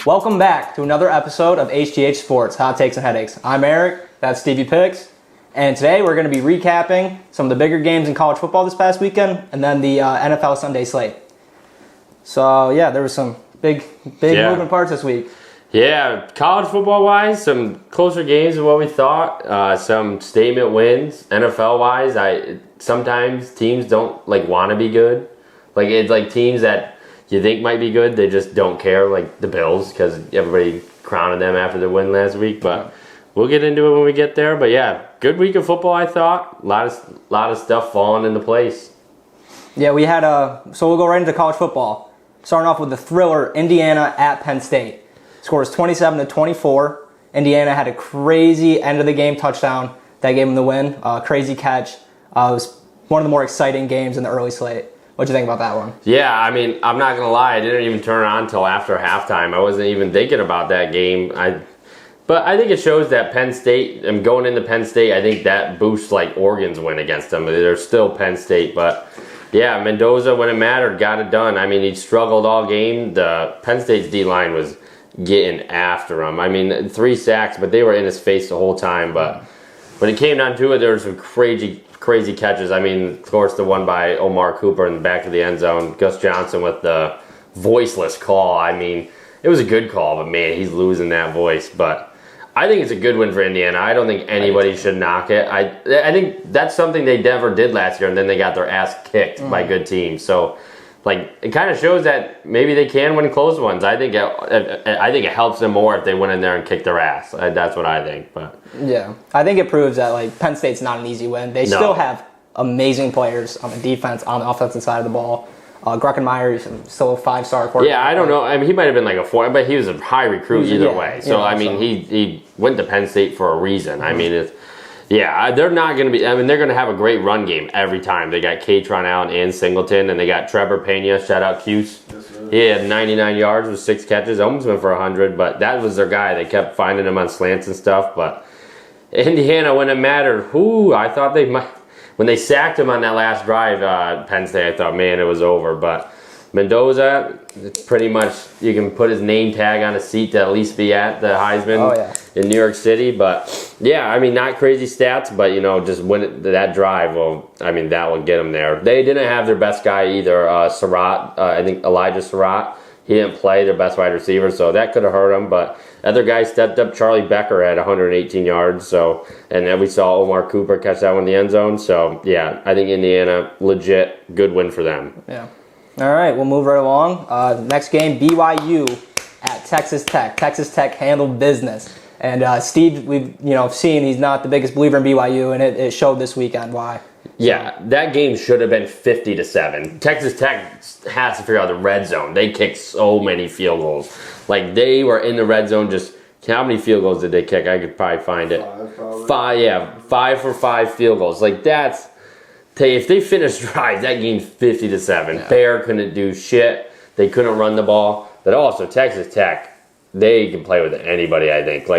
Welcome back to another episode of HTH Sports, Hot Takes and Headaches. I'm Eric, that's Stevie Picks, and today we're going to be recapping some of the bigger games in college football this past weekend, and then the NFL Sunday slate. So yeah, there was some big moving parts this week. Yeah, college football-wise, some closer games than what we thought. Some statement wins. NFL-wise, sometimes teams don't want to be good. It's like teams that you think might be good, they just don't care, like the Bills, because everybody crowned them after the win last week. But we'll get into it when we get there. But yeah, good week of football, I thought. A lot of stuff falling into place. Yeah, we had so we'll go right into college football. Starting off with the thriller, Indiana at Penn State. Scores 27-24. Indiana had a crazy end of the game touchdown that gave them the win. Crazy catch. It was one of the more exciting games in the early slate. What'd you think about that one? Yeah, I mean, I'm not going to lie. I didn't even turn it on until after halftime. I wasn't even thinking about that game. But I think it shows that Penn State, and going into Penn State, I think that boosts Oregon's win against them. They're still Penn State, but yeah, Mendoza, when it mattered, got it done. I mean, he struggled all game. The Penn State's D-line was getting after him. I mean, 3 sacks, but they were in his face the whole time. But when it came down to it, there were some crazy catches. I mean, of course, the one by Omar Cooper in the back of the end zone. Gus Johnson with the voiceless call. I mean, it was a good call, but man, he's losing that voice. But I think it's a good win for Indiana. I don't think anybody should knock it. I think that's something they never did last year, and then they got their ass kicked by good teams. So, it kind of shows that maybe they can win close ones. I think it helps them more if they went in there and kicked their ass. That's what I think. But yeah, I think it proves that Penn State's not an easy win. They still have amazing players on the defense, on the offensive side of the ball. Gruckenmeyer is still a 5-star quarterback. Yeah, I don't know. I mean, he might have been a 4, but he was a high recruit either way. So I mean, he went to Penn State for a reason. I mean, they're not going to be. I mean, they're going to have a great run game every time. They got Katron Allen and Singleton, and they got Trevor Pena. Shout out Cuse. He had 99 yards with 6 catches, almost went for 100. But that was their guy. They kept finding him on slants and stuff. But Indiana, when it mattered, I thought they might. When they sacked him on that last drive, Penn State, I thought, man, it was over. But Mendoza, it's pretty much, you can put his name tag on a seat to at least be at the Heisman in New York City. But, yeah, I mean, not crazy stats, but, just win that drive, I mean, that will get them there. They didn't have their best guy either, Surratt, I think Elijah Surratt. He didn't play, their best wide receiver, so that could have hurt him. But other guys stepped up. Charlie Becker had 118 yards, and then we saw Omar Cooper catch that one in the end zone. So, yeah, I think Indiana, legit, good win for them. Yeah. All right, we'll move right along. Next game, BYU at Texas Tech. Texas Tech handled business. And Steve, we've seen he's not the biggest believer in BYU, and it showed this weekend why. Yeah, that game should have been 50-7. Texas Tech has to figure out the red zone. They kicked so many field goals. They were in the red zone. Just how many field goals did they kick? I could probably find it. 5, yeah, 5 for 5 field goals. That's. If they finished drives, that game's 50-7. Yeah. Bear couldn't do shit. They couldn't run the ball. But also, Texas Tech, they can play with anybody, I think.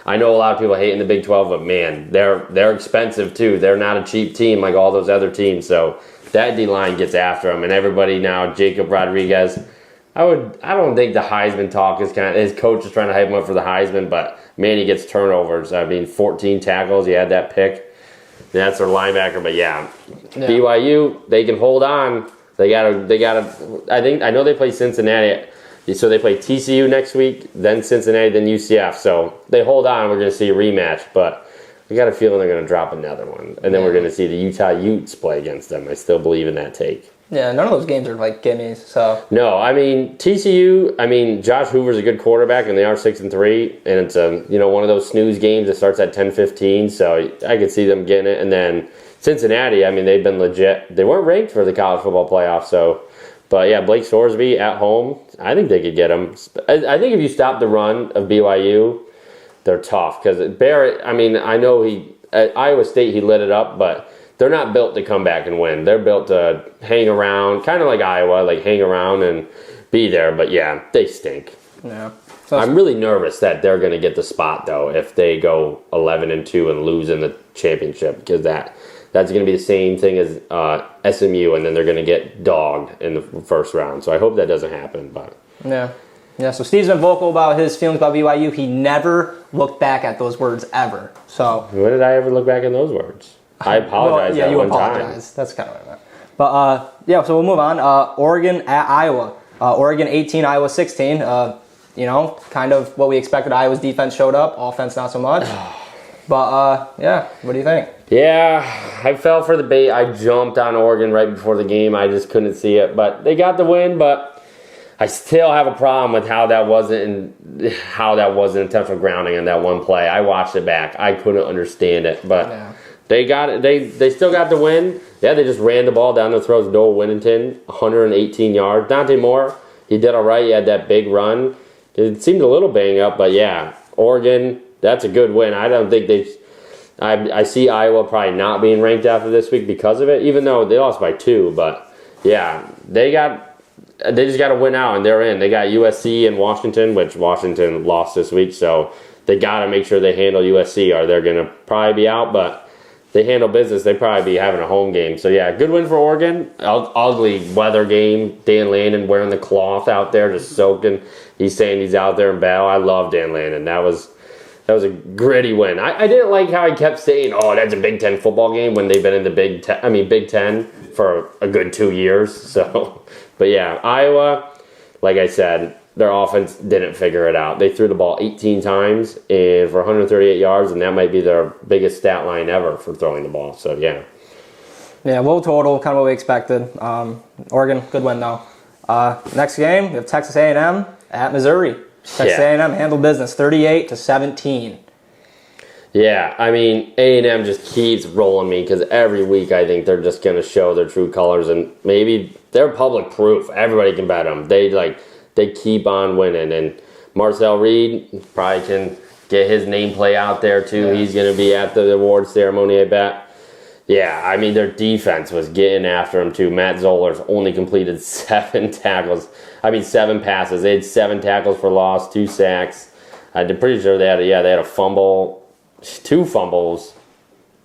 I know a lot of people hate in the Big 12, but man, they're expensive too. They're not a cheap team like all those other teams. So that D-line gets after them. And everybody now, Jacob Rodriguez, I don't think the Heisman talk is his coach is trying to hype him up for the Heisman, but man, he gets turnovers. I mean, 14 tackles. He had that pick. That's their linebacker, but yeah, BYU, they can hold on. They gotta. I know they play Cincinnati, so they play TCU next week, then Cincinnati, then UCF. So they hold on. We're gonna see a rematch, but I got a feeling they're gonna drop another one, and then we're gonna see the Utah Utes play against them. I still believe in that take. Yeah, none of those games are gimmies. So no, I mean TCU. I mean Josh Hoover's a good quarterback, and they are 6-3, and it's one of those snooze games that starts at 10:15. So I could see them getting it, and then Cincinnati. I mean they've been legit. They weren't ranked for the college football playoff, so. But yeah, Blake Sorsby at home. I think they could get them. I think if you stop the run of BYU, they're tough because Barrett. I mean I know at Iowa State he lit it up, but. They're not built to come back and win. They're built to hang around, kind of like Iowa, hang around and be there. But yeah, they stink. Yeah. I'm really nervous that they're going to get the spot though if they go 11-2 and lose in the championship because that's going to be the same thing as SMU, and then they're going to get dogged in the first round. So I hope that doesn't happen. But yeah. Yeah, so Steve's been vocal about his feelings about BYU. He never looked back at those words ever. So when did I ever look back at those words? I apologize. Well, yeah, you apologize. That's kind of what I meant. But yeah, so we'll move on. Oregon at Iowa. Oregon 18, Iowa 16. Kind of what we expected. Iowa's defense showed up. Offense not so much. But yeah, what do you think? Yeah, I fell for the bait. I jumped on Oregon right before the game. I just couldn't see it. But they got the win, but I still have a problem with how that wasn't intentional grounding in that one play. I watched it back. I couldn't understand it. But they got it. They still got the win. Yeah, they just ran the ball down the throats of Noah Winnington, 118 yards. Dante Moore, he did all right. He had that big run. It seemed a little bang up, but yeah, Oregon, that's a good win. I don't think I see Iowa probably not being ranked after this week because of it, even though they lost by 2. But yeah, they just got to win out and they're in. They got USC and Washington, which Washington lost this week, so they got to make sure they handle USC or they're going to probably be out. But they handle business, they probably be having a home game. So yeah, good win for Oregon. Ugly weather game. Dan Lannon wearing the cloth out there, just soaking. He's saying he's out there in battle. I love Dan Lannon. That was a gritty win. I didn't like how he kept saying, "Oh, that's a Big Ten football game" when they've been in the Big Ten for a good 2 years. So, but yeah, Iowa, like I said, their offense didn't figure it out. They threw the ball 18 times and for 138 yards, and that might be their biggest stat line ever for throwing the ball. So yeah. Yeah, low total, kind of what we expected. Oregon, good win though. Next game, we have Texas A&M at Missouri. Texas A&M handled business 38-17. Yeah, I mean, A&M just keeps rolling me because every week I think they're just going to show their true colors, and maybe they're public proof. Everybody can bet them. They keep on winning, and Marcel Reed probably can get his nameplate out there too. Yeah. He's going to be at the award ceremony, I bet. Yeah, I mean, their defense was getting after him too. Matt Zoller's only completed 7 passes. They had 7 tackles for loss, 2 sacks. I'm pretty sure they had a fumble, 2 fumbles.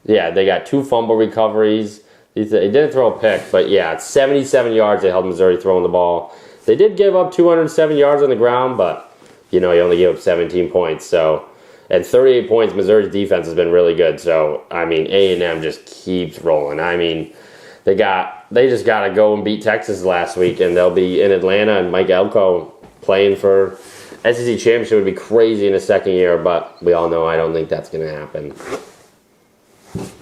Yeah, they got 2 fumble recoveries. They didn't throw a pick, but yeah, 77 yards they held Missouri throwing the ball. They did give up 207 yards on the ground, but you only gave up 17 points. So, at 38 points, Missouri's defense has been really good. So, I mean, A&M just keeps rolling. I mean, they just got to go and beat Texas last week, and they'll be in Atlanta, and Mike Elko playing for SEC championship would be crazy in his second year, but we all know I don't think that's going to happen.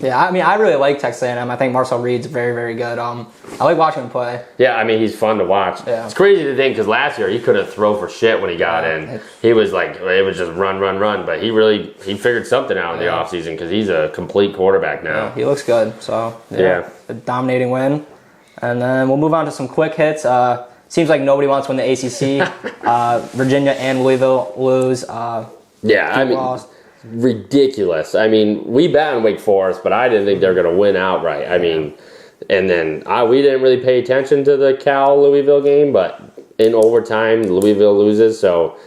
Yeah, I mean, I really like Texas A&M. I think Marcel Reed's very, very good. I like watching him play. Yeah, I mean, he's fun to watch. Yeah. It's crazy to think because last year he couldn't throw for shit when he got in. He was like, it was just run, but he figured something out in the offseason because he's a complete quarterback now. Yeah, he looks good. So, a dominating win. And then we'll move on to some quick hits. Seems like nobody wants to win the ACC. Virginia and Louisville lose. Lost. Ridiculous. I mean, we bet on Wake Forest, but I didn't think they were going to win outright. I mean, and then we didn't really pay attention to the Cal-Louisville game, but in overtime, Louisville loses, so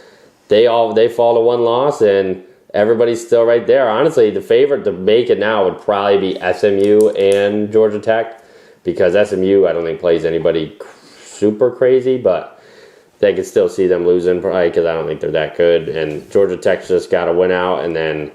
they fall to 1 loss, and everybody's still right there. Honestly, the favorite to make it now would probably be SMU and Georgia Tech, because SMU, I don't think, plays anybody super crazy, but they could still see them losing probably because I don't think they're that good. And Georgia Tech's just got to win out, and then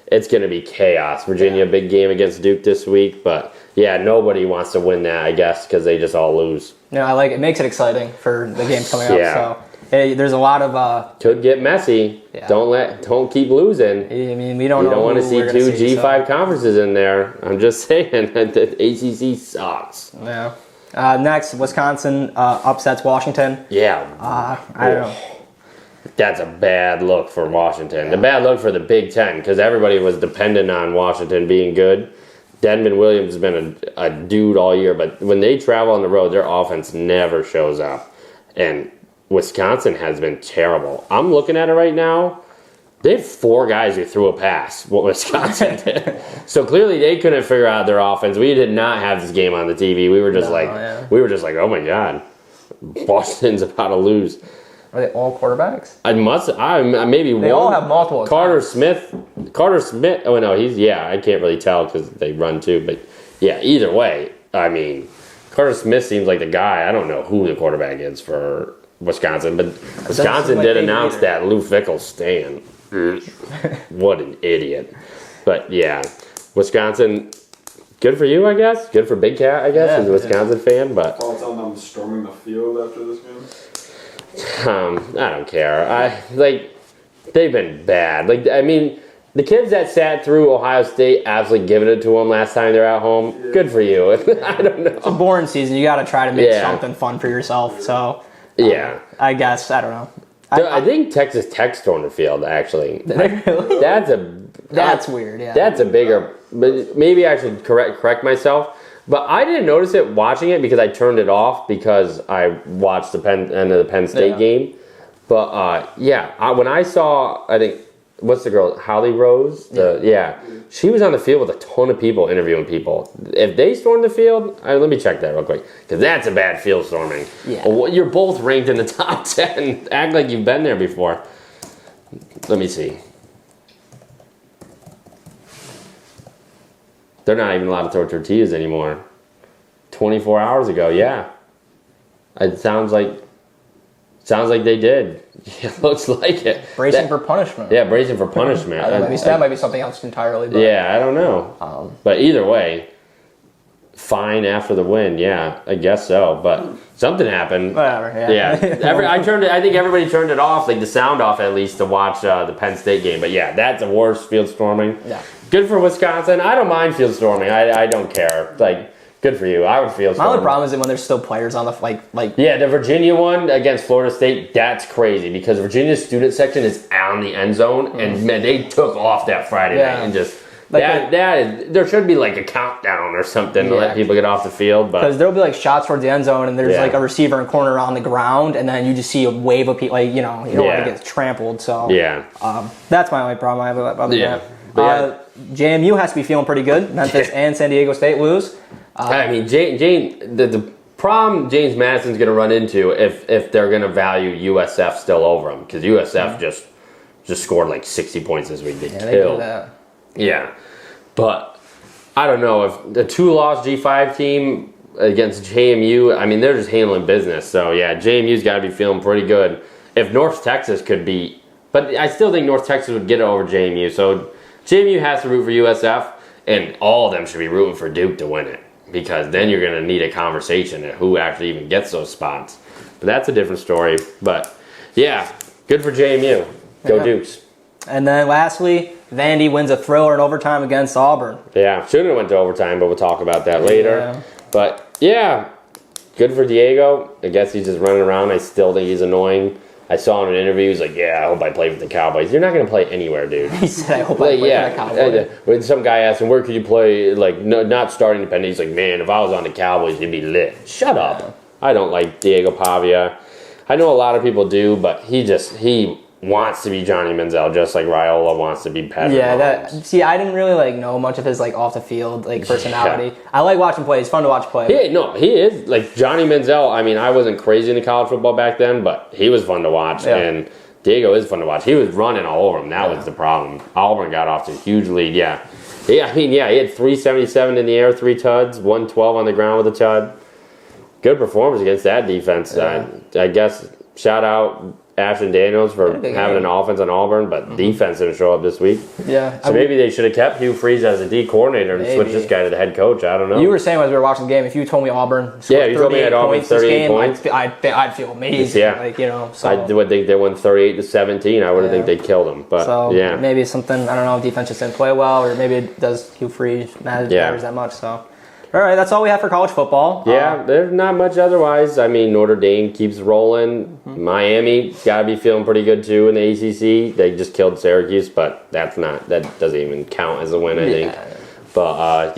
it's going to be chaos. Virginia, big game against Duke this week. But, yeah, nobody wants to win that, I guess, because they just all lose. I like it. It makes it exciting for the games coming up. So there's a lot of... could get messy. Yeah. Don't keep losing. I mean, we don't know. You don't want to see 2 G5 conferences in there. I'm just saying that the ACC sucks. Yeah. Next, Wisconsin upsets Washington. Yeah. I don't know. That's a bad look for Washington. The bad look for the Big Ten, because everybody was dependent on Washington being good. Denman Williams has been a dude all year, but when they travel on the road, their offense never shows up. And Wisconsin has been terrible. I'm looking at it right now. They have 4 guys who threw a pass, what Wisconsin did. So clearly they couldn't figure out their offense. We did not have this game on the TV. We were just oh my God, Boston's about to lose. Are they all quarterbacks? Maybe they all have multiple. Carter Smith. Oh no, I can't really tell because they run too. But yeah, either way, I mean, Carter Smith seems like the guy. I don't know who the quarterback is for Wisconsin, but Wisconsin did announce that Lou Fickell's staying. What an idiot. But yeah, Wisconsin, good for you, I guess. Good for Big Cat, I guess, as a Wisconsin fan. But I'll tell them storming the field after this game. I don't care. They've been bad. The kids that sat through Ohio State absolutely giving it to them last time they're at home. Yeah. Good for you. I don't know. It's a boring season. You got to try to make something fun for yourself. So I guess I don't know. I think Texas Tech stormed the field. Actually, really? That's weird. Yeah, that's a bigger. But maybe I should correct myself. But I didn't notice it watching it because I turned it off because I watched the end of the Penn State game. But when I saw, I think, what's the girl, Holly Rose? She was on the field with a ton of people interviewing people. If they stormed the field, let me check that real quick because that's a bad field storming. Yeah. You're both ranked in the top 10. Act like you've been there before. Let me see. They're not even allowed to throw tortillas anymore. 24 hours ago, yeah. It sounds like they did. It looks like it. Bracing for punishment. Yeah, bracing for punishment. That might be something else entirely. But, yeah, I don't know. But either way, fine after the win. Yeah, I guess so. But something happened. Whatever. Yeah. I think everybody turned it off, like the sound off at least, to watch the Penn State game. But yeah, that's the worst field storming. Yeah. Good for Wisconsin. I don't mind field storming. I don't care. Good for you. I would feel. My only problem is that when there's still players on the Yeah, the Virginia one against Florida State. That's crazy because Virginia's student section is on the end zone, and man, they took off that Friday night and just there should be a countdown or something to let people get off the field, but because there'll be shots towards the end zone, and there's a receiver and corner on the ground, and then you just see a wave of people. You don't want to get trampled. So that's my only problem I have about that. JMU has to be feeling pretty good. Memphis and San Diego State lose. The problem James Madison's going to run into if they're going to value USF still over them, because USF just scored 60 points this week. They killed. That. Yeah, but I don't know if the 2-loss G5 team against JMU. I mean, they're just handling business. So yeah, JMU's got to be feeling pretty good. If North Texas could beat, but I still think North Texas would get it over JMU. So JMU has to root for USF, and all of them should be rooting for Duke to win it. Because then you're going to need a conversation at who actually even gets those spots. But that's a different story. But, yeah, good for JMU. Go Dukes. And then lastly, Vandy wins a thriller in overtime against Auburn. Yeah, shouldn't have went to overtime, but we'll talk about that later. Yeah. But, yeah, good for Diego. I guess he's just running around. I still think he's annoying. I saw in an interview, he's like, I hope I play with the Cowboys. You're not going to play anywhere, dude. He said, I hope I play with the Cowboys. When some guy asked him, where could you play, not starting independent, he's like, man, if I was on the Cowboys, it'd be lit. Shut up. I don't like Diego Pavia. I know a lot of people do, but he wants to be Johnny Manziel, just like Raiola wants to be Patrick Mahomes. I didn't really know much of his off the field personality. Yeah. I like watching play. It's fun to watch play. He is Johnny Manziel. I mean, I wasn't crazy into college football back then, but he was fun to watch, and Diego is fun to watch. He was running all over him. That was the problem. Auburn got off to a huge lead. He had 377 in the air, 3 tuds, 112 on the ground with a tud. Good performance against that defense. Yeah. I guess shout out Ashton Daniels for having an offense on Auburn, but defense didn't show up this week. Yeah. So maybe they should have kept Hugh Freeze as a D coordinator and switched this guy to the head coach. I don't know. You were saying as we were watching the game, if you told me Auburn scored you told me Auburn 38 points. I'd feel amazing. Yeah. So. I would think they won 38-17. I would think they killed them. But maybe it's something, I don't know, defense just didn't play well, or maybe it does Hugh Freeze matters that much. So. All right, that's all we have for college football. Yeah, there's not much otherwise. I mean, Notre Dame keeps rolling. Miami's got to be feeling pretty good, too, in the ACC. They just killed Syracuse, but that doesn't even count as a win, I think. But,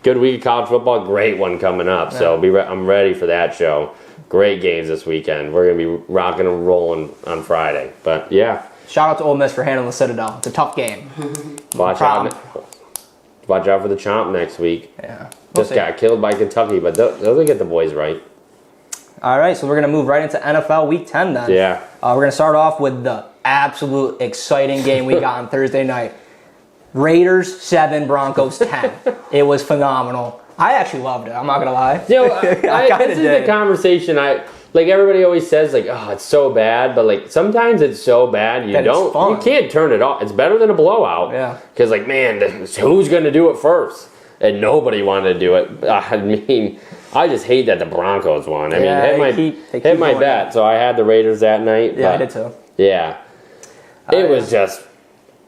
good week of college football. Great one coming up, so I'm ready for that show. Great games this weekend. We're going to be rocking and rolling on Friday. But, shout out to Ole Miss for handling the Citadel. It's a tough game. Watch out for the Chomp next week. Yeah. Just got killed by Kentucky, but they'll get the boys right. All right, so we're going to move right into NFL Week 10 then. Yeah. We're going to start off with the absolute exciting game we got on Thursday night. Raiders 7, Broncos 10. It was phenomenal. I actually loved it. I'm not going to lie. This is the conversation like everybody always says, like, oh, it's so bad, but like sometimes it's so bad you can't turn it off. It's better than a blowout. Yeah. Because like, man, who's gonna do it first? And nobody wanted to do it. I mean, I just hate that the Broncos won. I mean, hit my bet, so I had the Raiders that night. Yeah, I did too. Yeah. It was just,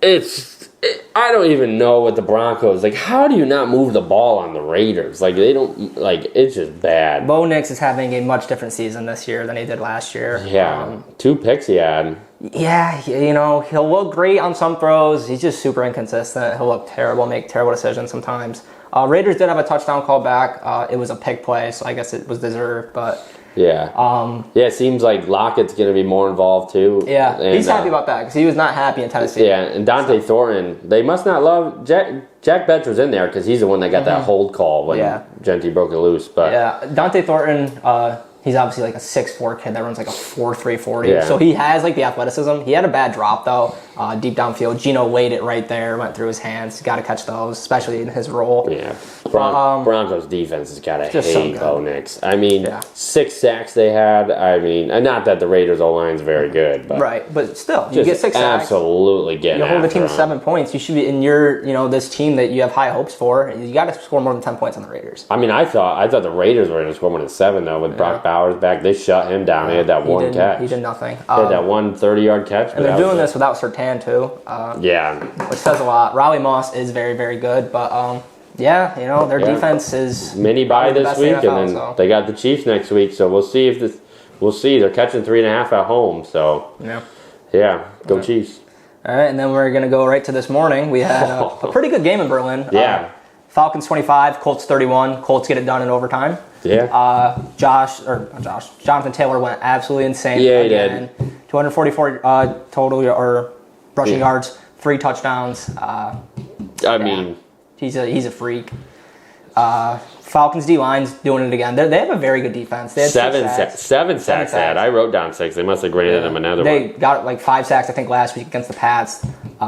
I don't even know what the Broncos, like, how do you not move the ball on the Raiders? Like, they don't, like, it's just bad. Bo Nix is having a much different season this year than he did last year. Yeah, 2 picks he had. Yeah, he'll look great on some throws. He's just super inconsistent. He'll look terrible, make terrible decisions sometimes. Raiders did have a touchdown call back. It was a pick play, so I guess it was deserved, but... Yeah. It seems like Lockett's going to be more involved too. Yeah, and he's happy about that because he was not happy in Tennessee. Yeah, and Dante Thornton, they must not love Jack Betcher's in there because he's the one that got that hold call when Genty broke it loose. But yeah, Dante Thornton, he's obviously like a 6'4" kid that runs like a 4.3 40. Yeah. So he has like the athleticism. He had a bad drop though, deep downfield. Gino laid it right there, went through his hands. Got to catch those, especially in his role. Yeah. Broncos defense has got to hate Bo Nix. I mean, 6 sacks they had. I mean, and not that the Raiders O-line is very good, but right. But still, you get 6 sacks. Absolutely getting. You hold the team to 7 points. You should be in your, this team that you have high hopes for. You got to score more than 10 points on the Raiders. I mean, I thought the Raiders were going to score more than 7 though. With Brock Bowers back, they shut him down. He had that one catch. He did nothing. He had that one 30-yard catch. And they're doing this without Surtain too. Which says a lot. Riley Moss is very, very good, but their defense is mini bye this week, NFL, and then they got the Chiefs next week. So we'll see They're catching 3.5 at home. So go Chiefs. All right, and then we're gonna go right to this morning. We had a pretty good game in Berlin. Falcons 25, Colts 31. Colts get it done in overtime. Yeah. Jonathan Taylor went absolutely insane. Yeah, he did. 244 total or rushing yards, 3 touchdowns. I mean, he's a freak. Falcons D-line's doing it again. They have a very good defense. They had 7 sacks. I wrote down 6. They must have graded them another one. They got like 5 sacks, I think, last week against the Pats.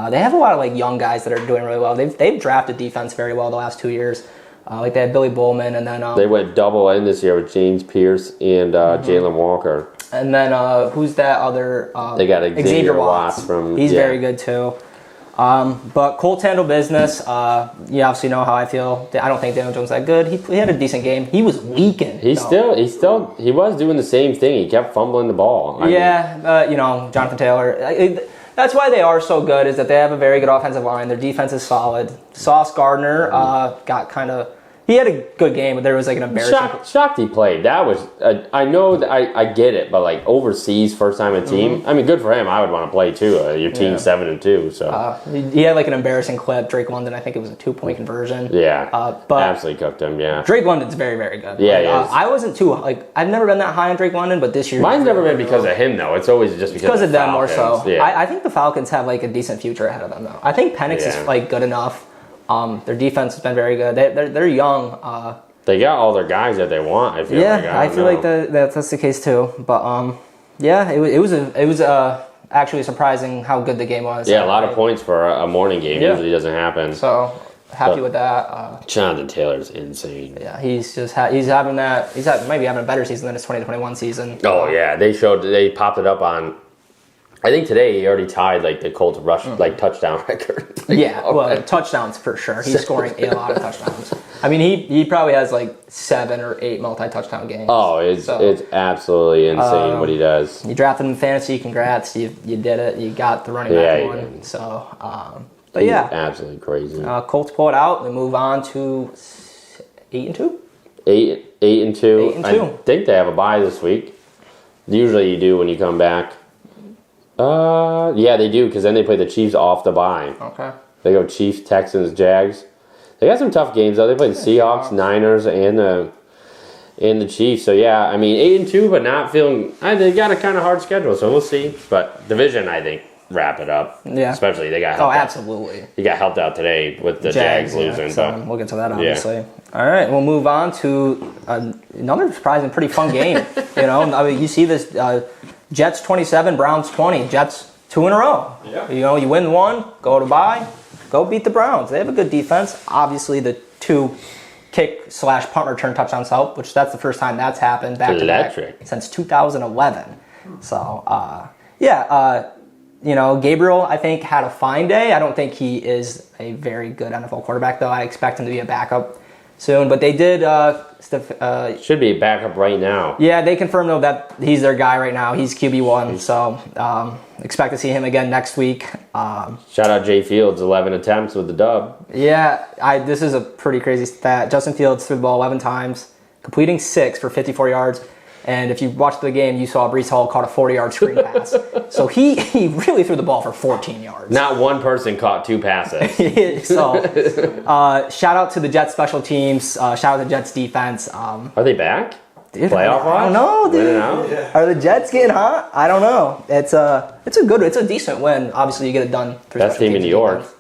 They have a lot of like young guys that are doing really well. They've drafted defense very well the last 2 years. Like they had Billy Bowman, and then they went double in this year with James Pierce and Jalen Walker. And then who's that other? They got Xavier Watts from. He's very good too. But Colts handle business. You obviously know how I feel. I don't think Daniel Jones that good. He had a decent game. He was leaking. He was doing the same thing. He kept fumbling the ball. Jonathan Taylor. That's why they are so good, is that they have a very good offensive line. Their defense is solid. Sauce Gardner got kind of... He had a good game, but there was like an embarrassing... Shocked he played. That was... I know that I get it, but like overseas, first time a team, I mean, good for him. I would want to play too. Your team's 7-2, so... he had like an embarrassing clip. Drake London, I think it was a 2-point conversion. Yeah. But absolutely cooked him, yeah. Drake London's very, very good. Yeah, he is. I wasn't too... I've never been that high on Drake London, but this year... Mine's never been because of him, though. It's always just because of them more so. Yeah. I think the Falcons have like a decent future ahead of them, though. I think Penix is like good enough. Their defense has been very good. They're young. They got all their guys that they want. I feel like. I feel like that's the case too. But it was actually surprising how good the game was. Yeah, a lot of points for a morning game. Usually doesn't happen. So happy with that. Jonathan Taylor's insane. Yeah, he's just having that. He's maybe having a better season than his 2021 season. Oh yeah, they popped it up on. I think today he already tied like the Colts rush touchdown record. Touchdowns for sure. He's scoring a lot of touchdowns. I mean, he probably has like 7 or 8 multi-touchdown games. Oh, it's absolutely insane what he does. You drafted him in fantasy. Congrats, you did it. You got the running back one. Did. So, He's absolutely crazy. Colts pull it out. They move on to 8-2. 8-2. 8-2. I think they have a bye this week. Usually you do when you come back. Yeah, they do, because then they play the Chiefs off the bye. Okay. They go Chiefs, Texans, Jags. They got some tough games though. They play the Seahawks, Niners, and the Chiefs. So yeah, I mean 8-2, but not feeling. They got a kind of hard schedule, so we'll see. But division, I think, wrap it up. Yeah. Especially they got helped absolutely. He got helped out today with the Jags losing. So but we'll get to that obviously. Yeah. All right, we'll move on to another surprising, pretty fun game. I mean, you see this. Jets 27, Browns 20. Jets 2 in a row. Yeah. You win 1, go to bye, go beat the Browns. They have a good defense. Obviously, the 2 kick/punt return touchdowns help, which that's the first time that's happened back to back since 2011. So, Gabriel, I think, had a fine day. I don't think he is a very good NFL quarterback, though. I expect him to be a backup soon. But they did... should be a backup right now. Yeah, they confirmed, though, that he's their guy right now. He's QB1, so expect to see him again next week. Shout out Jay Fields, 11 attempts with the dub. Yeah, this is a pretty crazy stat. Justin Fields threw the ball 11 times, completing 6 for 54 yards. And if you watched the game, you saw Breece Hall caught a 40-yard screen pass. So he really threw the ball for 14 yards. Not one person caught 2 passes. So shout out to the Jets special teams. Shout out to the Jets defense. Are they back? Dude, Playoff watch? I don't know, dude. Yeah. Are the Jets getting hot? I don't know. It's a decent win. Obviously, you get it done. Best team in New York. Defense.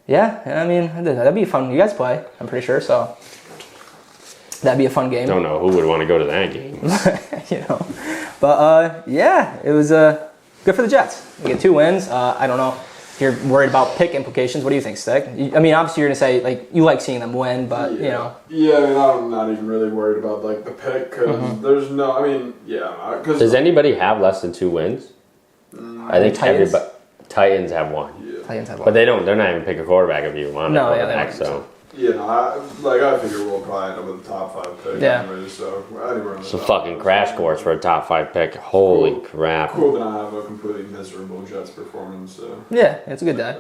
Yeah, I mean, that'd be fun. You guys play, I'm pretty sure, so that'd be a fun game. Don't know who would want to go to that game. But it was good for the Jets. We get 2 wins. I don't know if you're worried about pick implications. What do you think, Stick? I mean, obviously you're gonna say you like seeing them win, but Yeah, I mean, I'm not even really worried about the pick because there's no. I mean, because does anybody have less than 2 wins? I think Titans? Titans have 1. Yeah. Titans have 1. But they don't. They're not even pick a quarterback if you want a quarterback. So. Yeah, I figure we'll probably end up with a top 5 pick. Yeah. Anyway, so anywhere in the It's a top fucking 5, crash course for a top 5 pick. Holy crap. Cool that I have a completely miserable Jets performance. So. Yeah, it's a good day.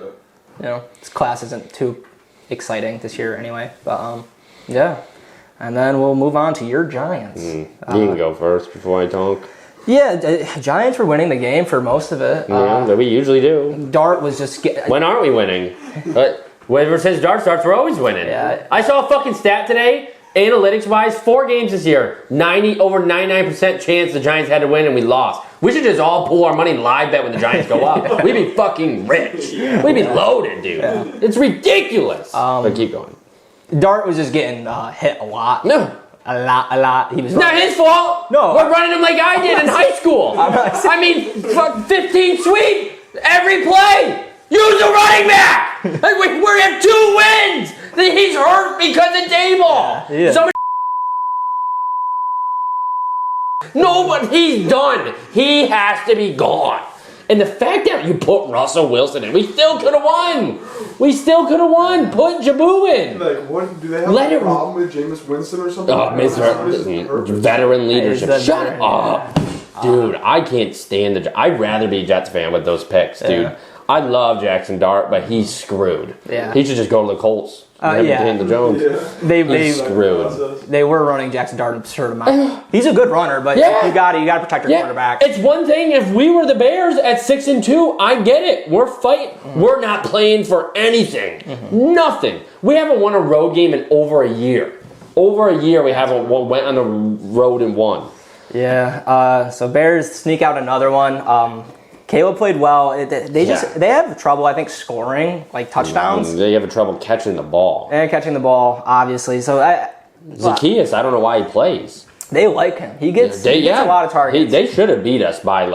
This class isn't too exciting this year anyway. But and then we'll move on to your Giants. You can go first before I talk. Yeah, Giants were winning the game for most of it. That we usually do. Dart was just When aren't we winning? Ever since Dart starts, we're always winning. Yeah. I saw a fucking stat today, analytics-wise, 4 games this year, over 99% chance the Giants had to win and we lost. We should just all pool our money and live bet when the Giants go up. We'd be fucking rich. We'd be loaded, dude. Yeah. It's ridiculous. But keep going. Dart was just getting hit a lot. No. A lot. He was not his fault. No. We're running him like I did in high school. I mean, 15 sweep every play. Use a running back. We have 2 wins. He's hurt because of Dayball. Yeah. Somebody. No, but he's done. He has to be gone. And the fact that you put Russell Wilson in, we still could have won. Put Jabu in. What do they have a problem with Jameis Winston or something? Oh, veteran leadership. Shut up, dude. I can't stand I'd rather be a Jets fan with those picks, dude. Yeah. I love Jackson Dart, but he's screwed. Yeah. He should just go to the Colts. Daniel Jones. They screwed. They were running Jackson Dart an absurd amount. He's a good runner, but you got to protect your quarterback. It's one thing if we were the Bears at 6-2. I get it. We're fighting. We're not playing for anything. Nothing. We haven't won a road game in over a year. Over a year, we haven't went on the road and won. Yeah. So Bears sneak out another one. Caleb played well. They have trouble, I think, scoring touchdowns. They have trouble catching the ball. And catching the ball, obviously. So Zacchaeus, I don't know why he plays. They like him. He gets a lot of targets. They should have beat us by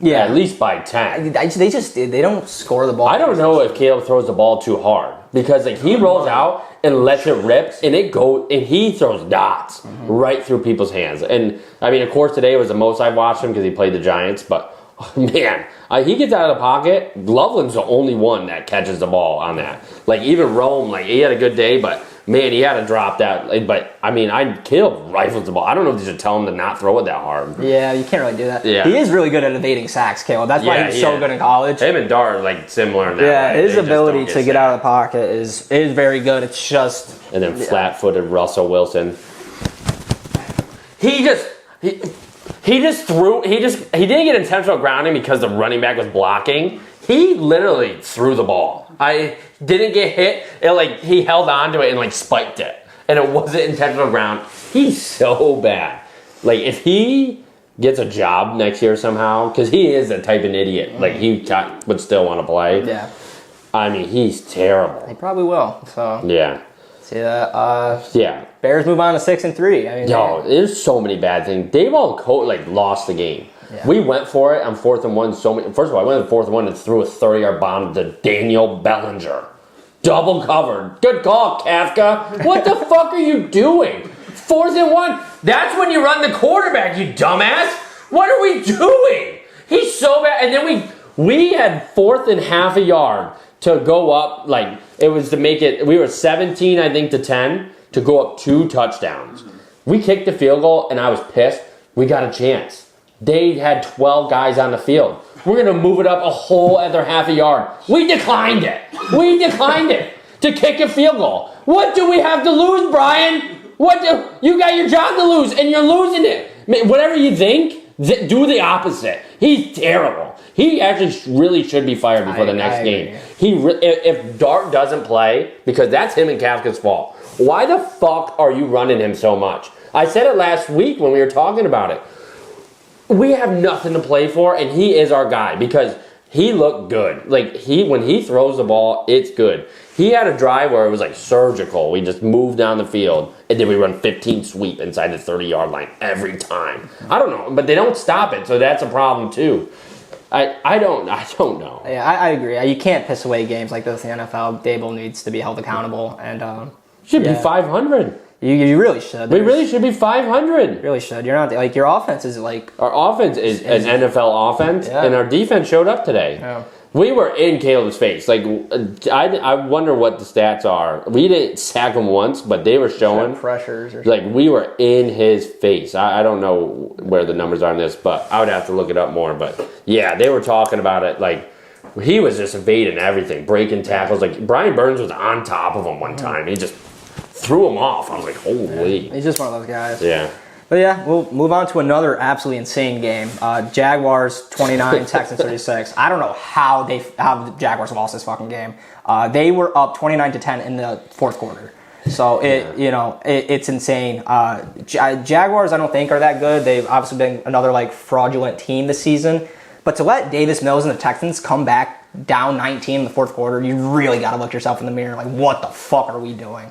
at least by 10. They don't score the ball. I don't know if Caleb throws the ball too hard because he rolls out and lets it rip and he throws dots right through people's hands. And I mean, of course, today was the most I've watched him because he played the Giants, but. Man, he gets out of the pocket. Loveland's the only one that catches the ball on that. Even Rome, he had a good day, but man, he had to drop that. But I mean, Caleb rifles the ball. I don't know if you should tell him to not throw it that hard. Yeah, you can't really do that. Yeah. He is really good at evading sacks, Caleb. That's why he's so good in college. Him and Dart are similar in that. Yeah, way. his ability to get out of the pocket is very good. It's just and then flat-footed Russell Wilson. He didn't get intentional grounding because the running back was blocking. He literally threw the ball. I didn't get hit. He held on to it and spiked it. And it wasn't intentional ground. He's so bad. If he gets a job next year somehow, because he is a type of idiot. He would still want to play. Yeah. I mean, he's terrible. He probably will. So yeah. See that? Yeah. Bears move on to 6-3. I mean, there's so many bad things. They've all lost the game. Yeah. We went for it on 4th and 1. First of all, I went on 4th and 1 and threw a 30-yard bomb to Daniel Bellinger. Double covered. Good call, Kafka. What the fuck are you doing? 4th and 1. That's when you run the quarterback, you dumbass. What are we doing? He's so bad. And then we had 4th and half a yard to go up. Like, it was to make it, we were 17, I think, to 10 to go up 2 touchdowns. We kicked the field goal, and I was pissed. We got a chance. They had 12 guys on the field. We're going to move it up a whole other half a yard. We declined it. To kick a field goal. What do we have to lose, Brian? You got your job to lose, and you're losing it. Whatever you think, do the opposite. He's terrible. He actually really should be fired before the next game. If Dart doesn't play, because that's him and Kafka's fault, why the fuck are you running him so much? I said it last week when we were talking about it. We have nothing to play for, and he is our guy because he looked good. Like, when he throws the ball, it's good. He had a drive where it was like surgical. We just moved down the field, and then we run 15 sweep inside the 30-yard line every time. I don't know, but they don't stop it, so that's a problem too. I don't know. Yeah, I agree. You can't piss away games like this in the NFL. Dable needs to be held accountable, and should be 500. You really should. We really should be 500. You really should. You're not like your offense is like our offense is an NFL offense, and our defense showed up today. Yeah. We were in Caleb's face. Like, I wonder what the stats are. We didn't sack him once, but they were showing pressures. Or like we were in his face. I don't know where the numbers are on this, but I would have to look it up more. But yeah, they were talking about it. Like, he was just evading everything, breaking tackles. Like, Brian Burns was on top of him one time. He just threw him off. I was like, holy. Yeah, he's just one of those guys. Yeah. But yeah, we'll move on to another absolutely insane game. Jaguars 29, Texans 36. I don't know how the Jaguars lost this fucking game. They were up 29-10 in the 4th quarter. So it's insane. Jaguars, I don't think are that good. They've obviously been another like fraudulent team this season. But to let Davis Mills and the Texans come back down 19 in the 4th quarter, you really got to look yourself in the mirror. Like, what the fuck are we doing?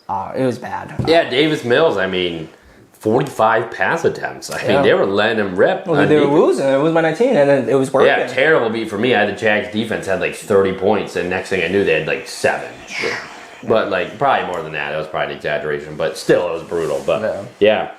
It was bad. Yeah, Davis Mills, 45 pass attempts. I mean, they were letting him rip. Well, they were losing. It was by 19, and then it was working. Yeah, terrible beat for me. I had the Jags defense had like 30 points, and next thing I knew, they had like 7. But like probably more than that. That was probably an exaggeration, but still, it was brutal. But yeah,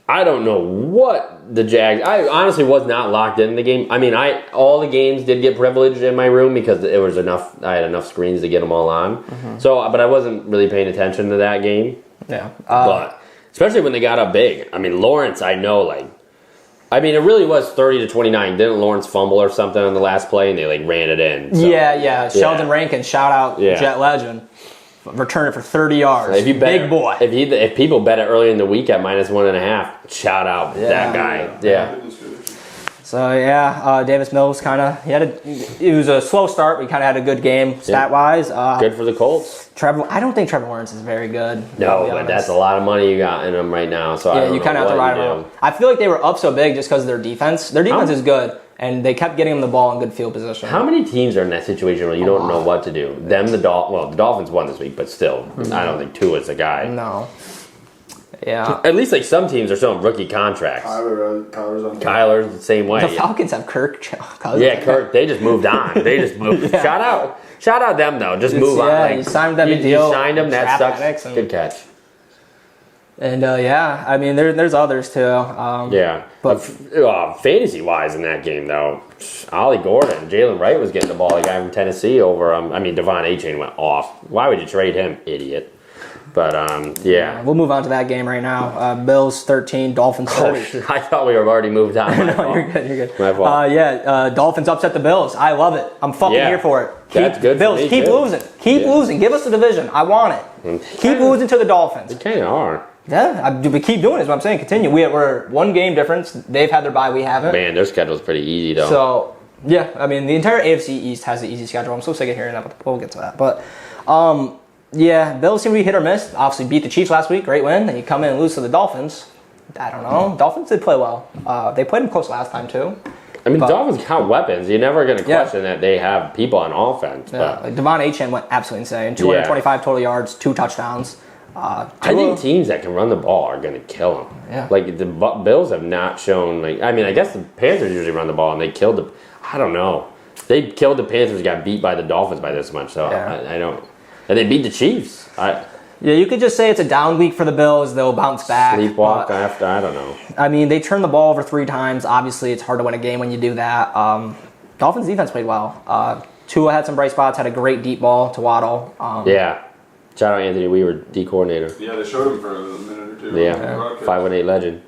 I don't know what the Jags. I honestly was not locked in the game. I mean, all the games did get privileged in my room because it was enough. I had enough screens to get them all on. Mm-hmm. So, but I wasn't really paying attention to that game. Yeah, but. Especially when they got up big. I mean, Lawrence, it really was 30-29. Didn't Lawrence fumble or something on the last play, and they like ran it in? So. Yeah. Sheldon Rankin, shout out Jet Legend, returned it for 30 yards. If you bet, big boy. If people bet it early in the week at -1.5, shout out that guy. Yeah. So Davis Mills it was a slow start, but he kind of had a good game stat wise. Good for the Colts. I don't think Trevor Lawrence is very good. No, but that's a lot of money you got in him right now. So you kind of have to ride him. I feel like they were up so big just because of their defense. Their defense is good, and they kept getting him the ball in good field position. How many teams are in that situation where you don't know what to do? The Dolphins won this week, but still, I don't think Tua's the guy. No. Yeah. At least like some teams are still on rookie contracts. Kyler's the same way. The Falcons have Kirk Cousins. Yeah, Kirk. They just moved on. They just moved. Shout out them though. Just move on. Yeah, you signed them a deal. You signed them. That sucks. Good catch. And there's others too. But fantasy wise in that game though, Ollie Gordon, Jalen Wright was getting the ball. The guy from Tennessee over. Devon A-Chain went off. Why would you trade him, idiot? But, We'll move on to that game right now. Bills 13, Dolphins 30. I thought we were already moved on. No, you're good. My fault. Dolphins upset the Bills. I love it. I'm fucking here for it. That's good Bills, for me, keep losing. Keep losing. Give us the division. I want it. Keep losing to the Dolphins. They kind of are. Yeah, we keep doing it is what I'm saying. Continue. We're one game difference. They've had their bye. We haven't. Man, their schedule's pretty easy, though. So, the entire AFC East has the easy schedule. I'm so sick of hearing that, but we'll get to that. But, Bills seem to be hit or miss. Obviously beat the Chiefs last week. Great win. Then you come in and lose to the Dolphins. I don't know. Dolphins did play well. They played them close last time, too. Dolphins count weapons. You're never going to question that they have people on offense. But. Like Devon A-Chain went absolutely insane. 225 total yards, 2 touchdowns. I think teams that can run the ball are going to kill them. Yeah. Like, the Bills have not shown... I guess the Panthers usually run the ball, and they killed the... I don't know. They killed the Panthers, got beat by the Dolphins by this much, so I don't... And they beat the Chiefs. Yeah, you could just say it's a down week for the Bills. They'll bounce back. Sleepwalk after, I don't know. I mean, they turned the ball over 3 times. Obviously, it's hard to win a game when you do that. Dolphins defense played well. Tua had some bright spots, had a great deep ball to Waddle. Yeah. Shout out Anthony Weaver, D coordinator. Yeah, they showed him for a minute or two. Yeah, 5-1-8 legend.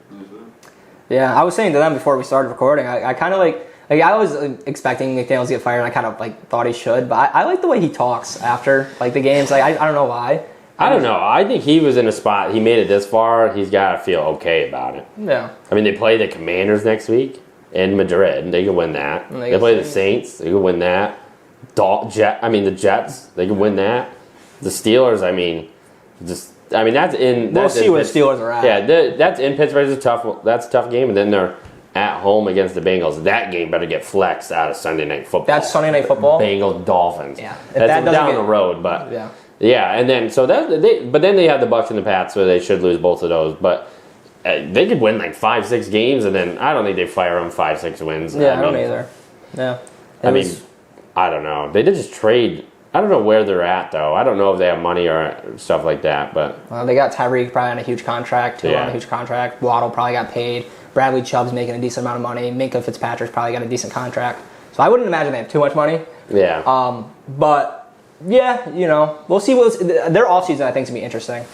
Yeah, I was saying to them before we started recording, I kind of like I was expecting McDaniels to get fired, and I kind of like thought he should, but I like the way he talks after like the games. Like I don't know why. I don't know. I think he was in a spot. He made it this far. He's got to feel okay about it. Yeah. I mean, they play the Commanders next week in Madrid. They can win that. They play the Saints. They can win that. The Jets. They can win that. The Steelers. I mean, that's in. We'll see where the Steelers are at. Yeah, that's in Pittsburgh. That's a tough game, and then they're at home against the Bengals. That game better get flexed out of Sunday Night Football. That's Sunday Night Football. Bengals Dolphins. Yeah, that's down the road, but yeah. Yeah, and then but then they have the Bucs and the Pats, so they should lose both of those. But they could win like 5-6 games, and then I don't think they fire them 5-6 wins. Yeah, I don't either. Yeah, I don't know. They did just trade. I don't know where they're at though. I don't know if they have money or stuff like that. But they got Tyreek probably on a huge contract. Tua on a huge contract. Waddle probably got paid. Bradley Chubb's making a decent amount of money. Minka Fitzpatrick's probably got a decent contract. So I wouldn't imagine they have too much money. Yeah. But. Yeah, we'll see. Their offseason, I think, is going to be interesting.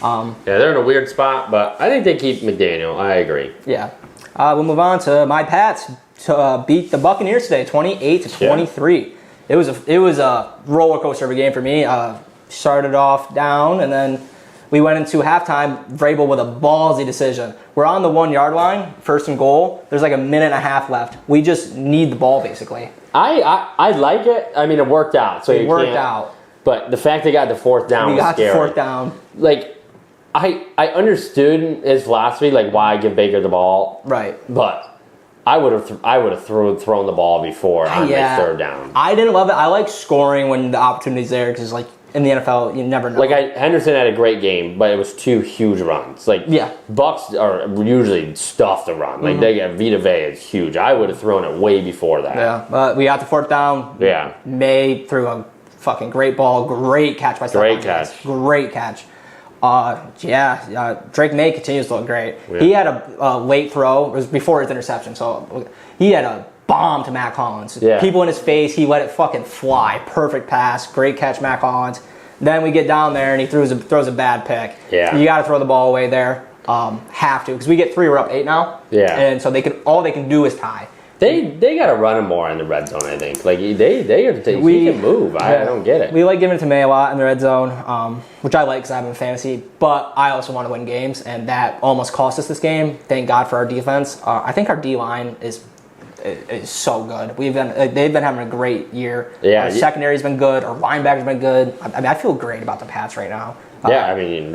Yeah, they're in a weird spot, but I think they keep McDaniel. I agree. Yeah. We'll move on to my Pats to beat the Buccaneers today, 28-23. Yeah. It was a roller coaster of a game for me. Started off down, and then we went into halftime. Vrabel with a ballsy decision. We're on the 1-yard line, 1st and goal. There's like a minute and a half left. We just need the ball, basically. I like it. I mean, it worked out. So it worked out. But the fact they got the 4th down was scary. We got the 4th down. Like, I understood his philosophy, like why give Baker the ball. Right. But I would have thrown the ball before on the 3rd down. I didn't love it. I like scoring when the opportunity's there because, like, in the NFL, you never know. Like, Henderson had a great game, but it was 2 huge runs. Like, Bucks are usually stuffed to run. Like, they get Vita Vea is huge. I would have thrown it way before that. Yeah, but we got the 4th down. Yeah. May threw a fucking great ball. Great catch by Stephon Diggs. Great catch. Drake May continues to look great. Yeah. He had a late throw. It was before his interception, so he had a bomb to Matt Collins. Yeah. People in his face, he let it fucking fly. Perfect pass. Great catch, Matt Collins. Then we get down there and he throws a bad pick. Yeah. You got to throw the ball away there. Have to, because we get 3, we're up 8 now. Yeah. And so all they can do is tie. They got to run him more in the red zone, I think. Like, he can move. I don't get it. We like giving it to May a lot in the red zone, which I like because I have him in fantasy. But I also want to win games, and that almost cost us this game. Thank God for our defense. I think our D-line is so good. They've been having a great year. Yeah, our secondary's been good. Our linebacker's been good. I mean, I feel great about the Pats right now. I mean,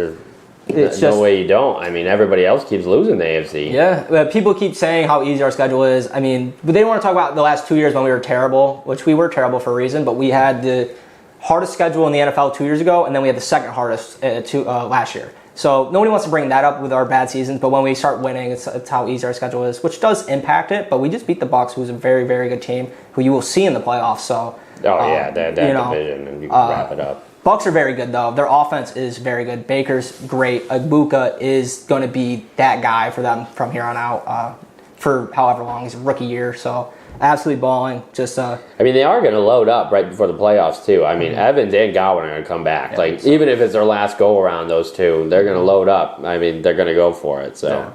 there's no way you don't. I mean, everybody else keeps losing the AFC. Yeah, people keep saying how easy our schedule is. I mean, but they don't want to talk about the last 2 years when we were terrible, which we were terrible for a reason, but we had the hardest schedule in the NFL 2 years ago, and then we had the second hardest last year. So nobody wants to bring that up with our bad seasons, but when we start winning, it's how easy our schedule is, which does impact it, but we just beat the Bucs, who's a very, very good team, who you will see in the playoffs. So, that division, and you can wrap it up. Bucs are very good, though. Their offense is very good. Baker's great. Ibuka is going to be that guy for them from here on out for however long. He's a rookie year, so absolutely balling. I mean, they are going to load up right before the playoffs, too. I mean, Evans and Godwin are going to come back. Even if it's their last go-around, those two, they're going to load up. I mean, they're going to go for it. So,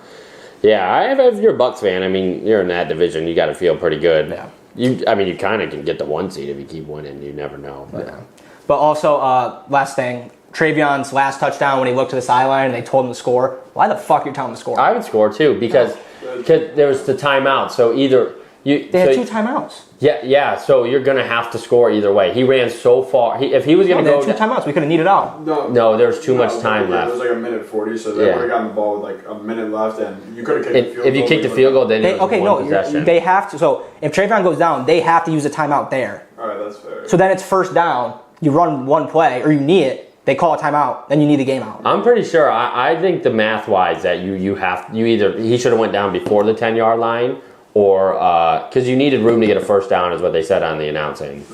if you're a Bucs fan, I mean, you're in that division. You got to feel pretty good. Yeah. You kind of can get the 1 seed if you keep winning. You never know. But also, last thing, Trayvon's last touchdown when he looked to the sideline and they told him to score. Why the fuck are you telling him to score? I would score too because there was the timeout. So either they had 2 timeouts. Yeah. So you're gonna have to score either way. He ran so far. If he was gonna go, they had 2 timeouts. We could have needed out. No, there was too much time left. It was like a minute 40, so they would have gotten the ball with like a minute left, and you could have kicked the field goal. If you kicked the field goal, then possession. They have to. So if Trayvon goes down, they have to use a timeout there. All right, that's fair. So then it's first down. You run 1 play, or you knee it. They call a timeout, then you need the game out. I'm pretty sure. I think the math wise that he should have went down before the 10-yard line, or because you needed room to get a first down is what they said on the announcing.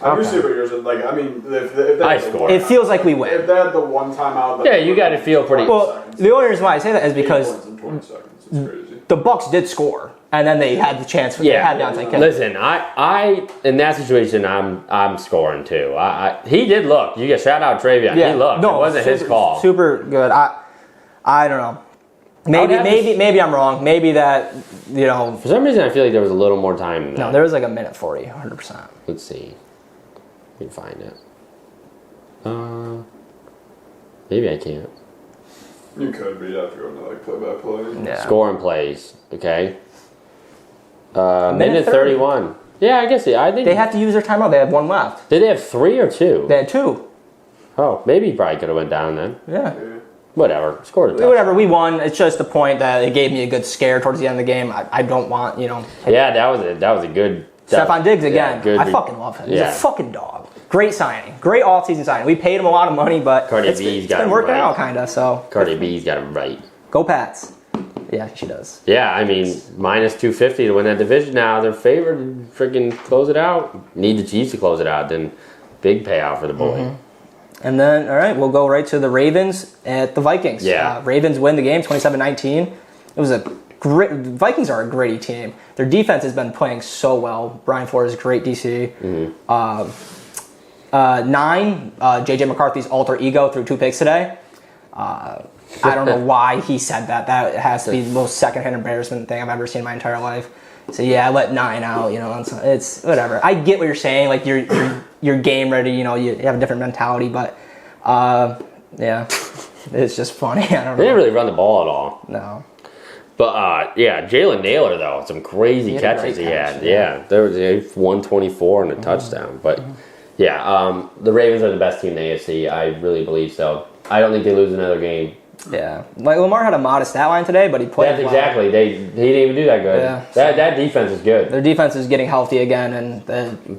I do see what yours is. Like, I mean, if they I had the scored. one- It feels like we win. If they had the one timeout, Yeah, you got to feel pretty. Well, the only reason why I say that is 8 because points in 20 seconds. It's crazy. the Bucks did score, and then they had the chance. They Yeah, had the onside kick. listen, I in that situation, I'm scoring too. He did look. You get shout out Travion. He looked. It wasn't his call. Super good. I don't know. Maybe I'm wrong. Maybe that, For some reason, I feel like there was a little more time than that. No, there was like a minute 40, 100%. Let's see. We can find it. Maybe I can't. You could, but you have to go into like play-by-play. Yeah. Scoring plays. Okay. Minute Minute 30. 31. Yeah, I guess. I think They have to use their timeout. They have one left. Did they have 3 or 2? They had 2. Oh, maybe he probably could have went down then. Yeah. Whatever. Scored a touchdown. Whatever, we won. It's just the point that it gave me a good scare towards the end of the game. I don't want, Yeah, that was a good. Stephon Diggs again. good I fucking love him. He's yeah. a fucking dog. Great signing. Great all-season signing. We paid him a lot of money, but Cardi B's got been him working right. out kind of, so. Cardi B's got him right. Go Pats. Yeah, she does. Yeah, I mean, minus 250 to win that division now. They're favored to freaking close it out. Need the Chiefs to close it out. Then big payout for the boy. Mm-hmm. And then, all right, we'll go right to the Ravens at the Vikings. Yeah. Ravens win the game 27-19. It was a great. The Vikings are a gritty team. Their defense has been playing so well. Brian Flores is great DC. Mm-hmm. 9, J.J. McCarthy's alter ego threw 2 picks today. I don't know why he said that. That has to be the most secondhand embarrassment thing I've ever seen in my entire life. So yeah, I let 9 out. It's whatever. I get what you're saying. Like you're game ready. You have a different mentality, but yeah, it's just funny. I don't They didn't know. really run the ball at all. No. But yeah, Jalen Naylor though, some crazy had a catches great he catch, had. Yeah, there was 124 and a touchdown. But yeah, the Ravens are the best team in the AFC. I really believe so. I don't think they lose another game. Yeah, like Lamar had a modest stat line today, but he played That's well. exactly. He didn't even do that good. Yeah. That defense is good. Their defense is getting healthy again, and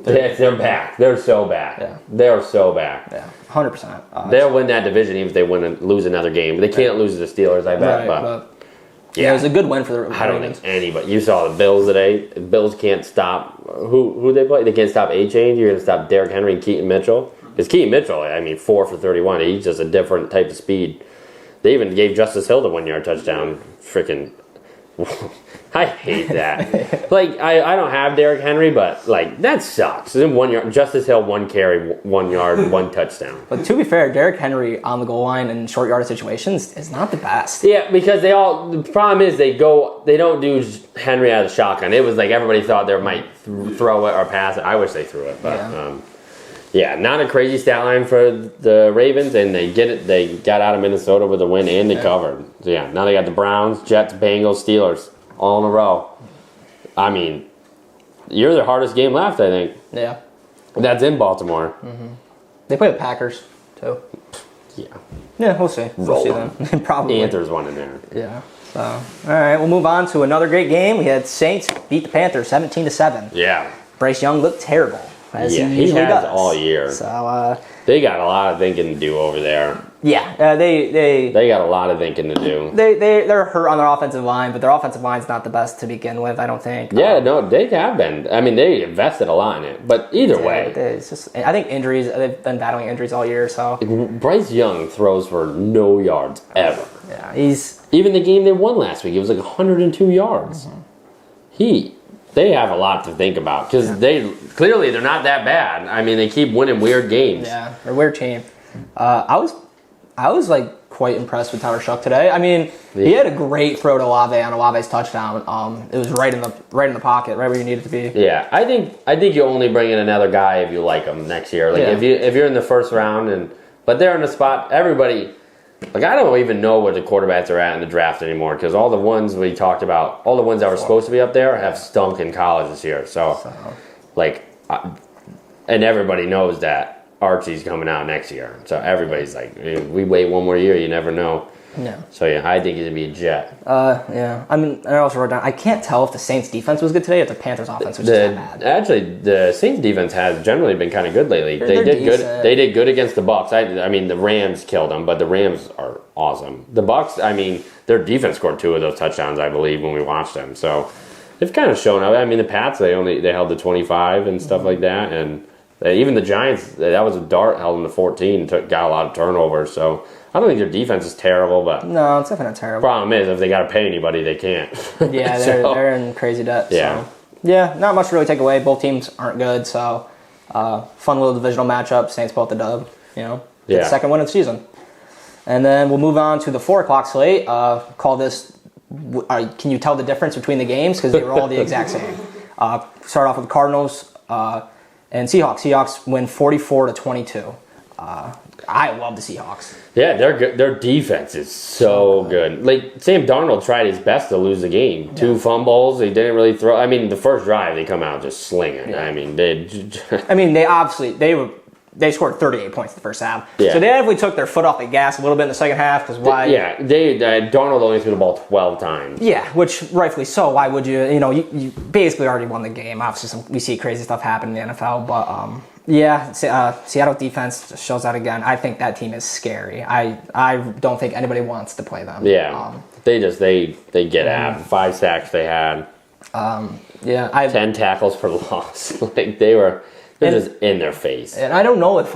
They're back. They're so back. Yeah. They're so back. yeah, 100%. They'll win that division even if they win and lose another game. They can't lose to the Steelers, I bet. Right, but yeah, it was a good win for the I don't Ravens. think anybody. You saw the Bills today. The Bills can't stop who they play. They can't stop A-Chain. You're gonna stop Derrick Henry and Keaton Mitchell. Because Keaton Mitchell, 4 for 31. He's just a different type of speed. They even gave Justice Hill the 1-yard touchdown. Freaking, I hate that. I don't have Derrick Henry, but that sucks. Then 1 yard, Justice Hill 1 carry, 1 yard, 1 touchdown. But to be fair, Derrick Henry on the goal line in short yardage situations is not the best. Yeah, because the problem is they don't do Henry out of the shotgun. It was like everybody thought they might throw it or pass it. I wish they threw it, but yeah, not a crazy stat line for the Ravens, and they get it. They got out of Minnesota with a win, and they covered. So yeah, now they got the Browns, Jets, Bengals, Steelers all in a row. I mean, you're the hardest game left, I think. Yeah. That's in Baltimore. They play the Packers, too. Yeah. Yeah, we'll see. We'll see them. Probably. Panthers won in there. Yeah. So, all right, we'll move on to another great game. We had Saints beat the Panthers 17-7. Yeah. Bryce Young looked terrible, as he he usually has does. all year. So, They got a lot of thinking to do over there. yeah, They got a lot of thinking to do. they're hurt on their offensive line, but their offensive line's not the best to begin with, I don't think. Yeah, no, they have been. I mean, they invested a lot in it. But either way, It's just, I think injuries, they've been battling injuries all year, so. Bryce Young throws for no yards ever. Yeah, Even the game they won last week, it was like 102 yards. They have a lot to think about because they're not that bad. I mean, they keep winning weird games. yeah, they're a weird team. I was like quite impressed with Tyler Shuck today. I mean, he had a great throw to Olave on Olave's touchdown. It was right in the pocket, right where you needed to be. Yeah, I think you only bring in another guy if you like him next year. Like if you're in the first round but they're in the spot. Everybody, I don't even know where the quarterbacks are at in the draft anymore because all the ones we talked about, all the ones that were supposed to be up there have stunk in college this year. And everybody knows that Archie's coming out next year. So everybody's like, we wait one more year, you never know. Yeah. So yeah, I think it'd be a Jet. Yeah. I mean, I also wrote down, I can't tell if the Saints defense was good today or if the Panthers offense was just that bad. Actually, the Saints defense has generally been kind of good lately. They're did good. decent. They did good against the Bucks. I mean, the Rams killed them, but the Rams are awesome. The Bucks, I mean, their defense scored 2 of those touchdowns, I believe, when we watched them. So they've kind of shown up. I mean, the Pats, they held the 25 and stuff like that, and Even the Giants, that was a dart held them to 14, got a lot of turnovers. So I don't think their defense is terrible, but No, it's definitely not terrible. problem is if they got to pay anybody, they can't. Yeah, they're in crazy debt. Yeah. So. Yeah, not much to really take away. Both teams aren't good, so fun little divisional matchup. Saints pull out the dub, Get the second win of the season. And then we'll move on to the 4 o'clock slate. Call this, can you tell the difference between the games? Because they were all the exact same. Start off with the Cardinals and Seahawks. Seahawks win 44-22. I love the Seahawks. Yeah, they're good. Their defense is so good. Like, Sam Darnold tried his best to lose the game. Yeah. 2 fumbles. They didn't really throw. I mean, the first drive, they come out just slinging. Yeah. I mean, they scored 38 points in the first half. Yeah. So they definitely took their foot off the gas a little bit in the second half. Because why? Yeah, Darnold only threw the ball 12 times. Yeah, which rightfully so. Why would you? You basically already won the game. Obviously, we see crazy stuff happen in the NFL, but Seattle defense just shows that again. I think that team is scary. I don't think anybody wants to play them. Yeah, they get at 5 sacks they had. 10 tackles for loss. Like they're just in their face. And I don't know if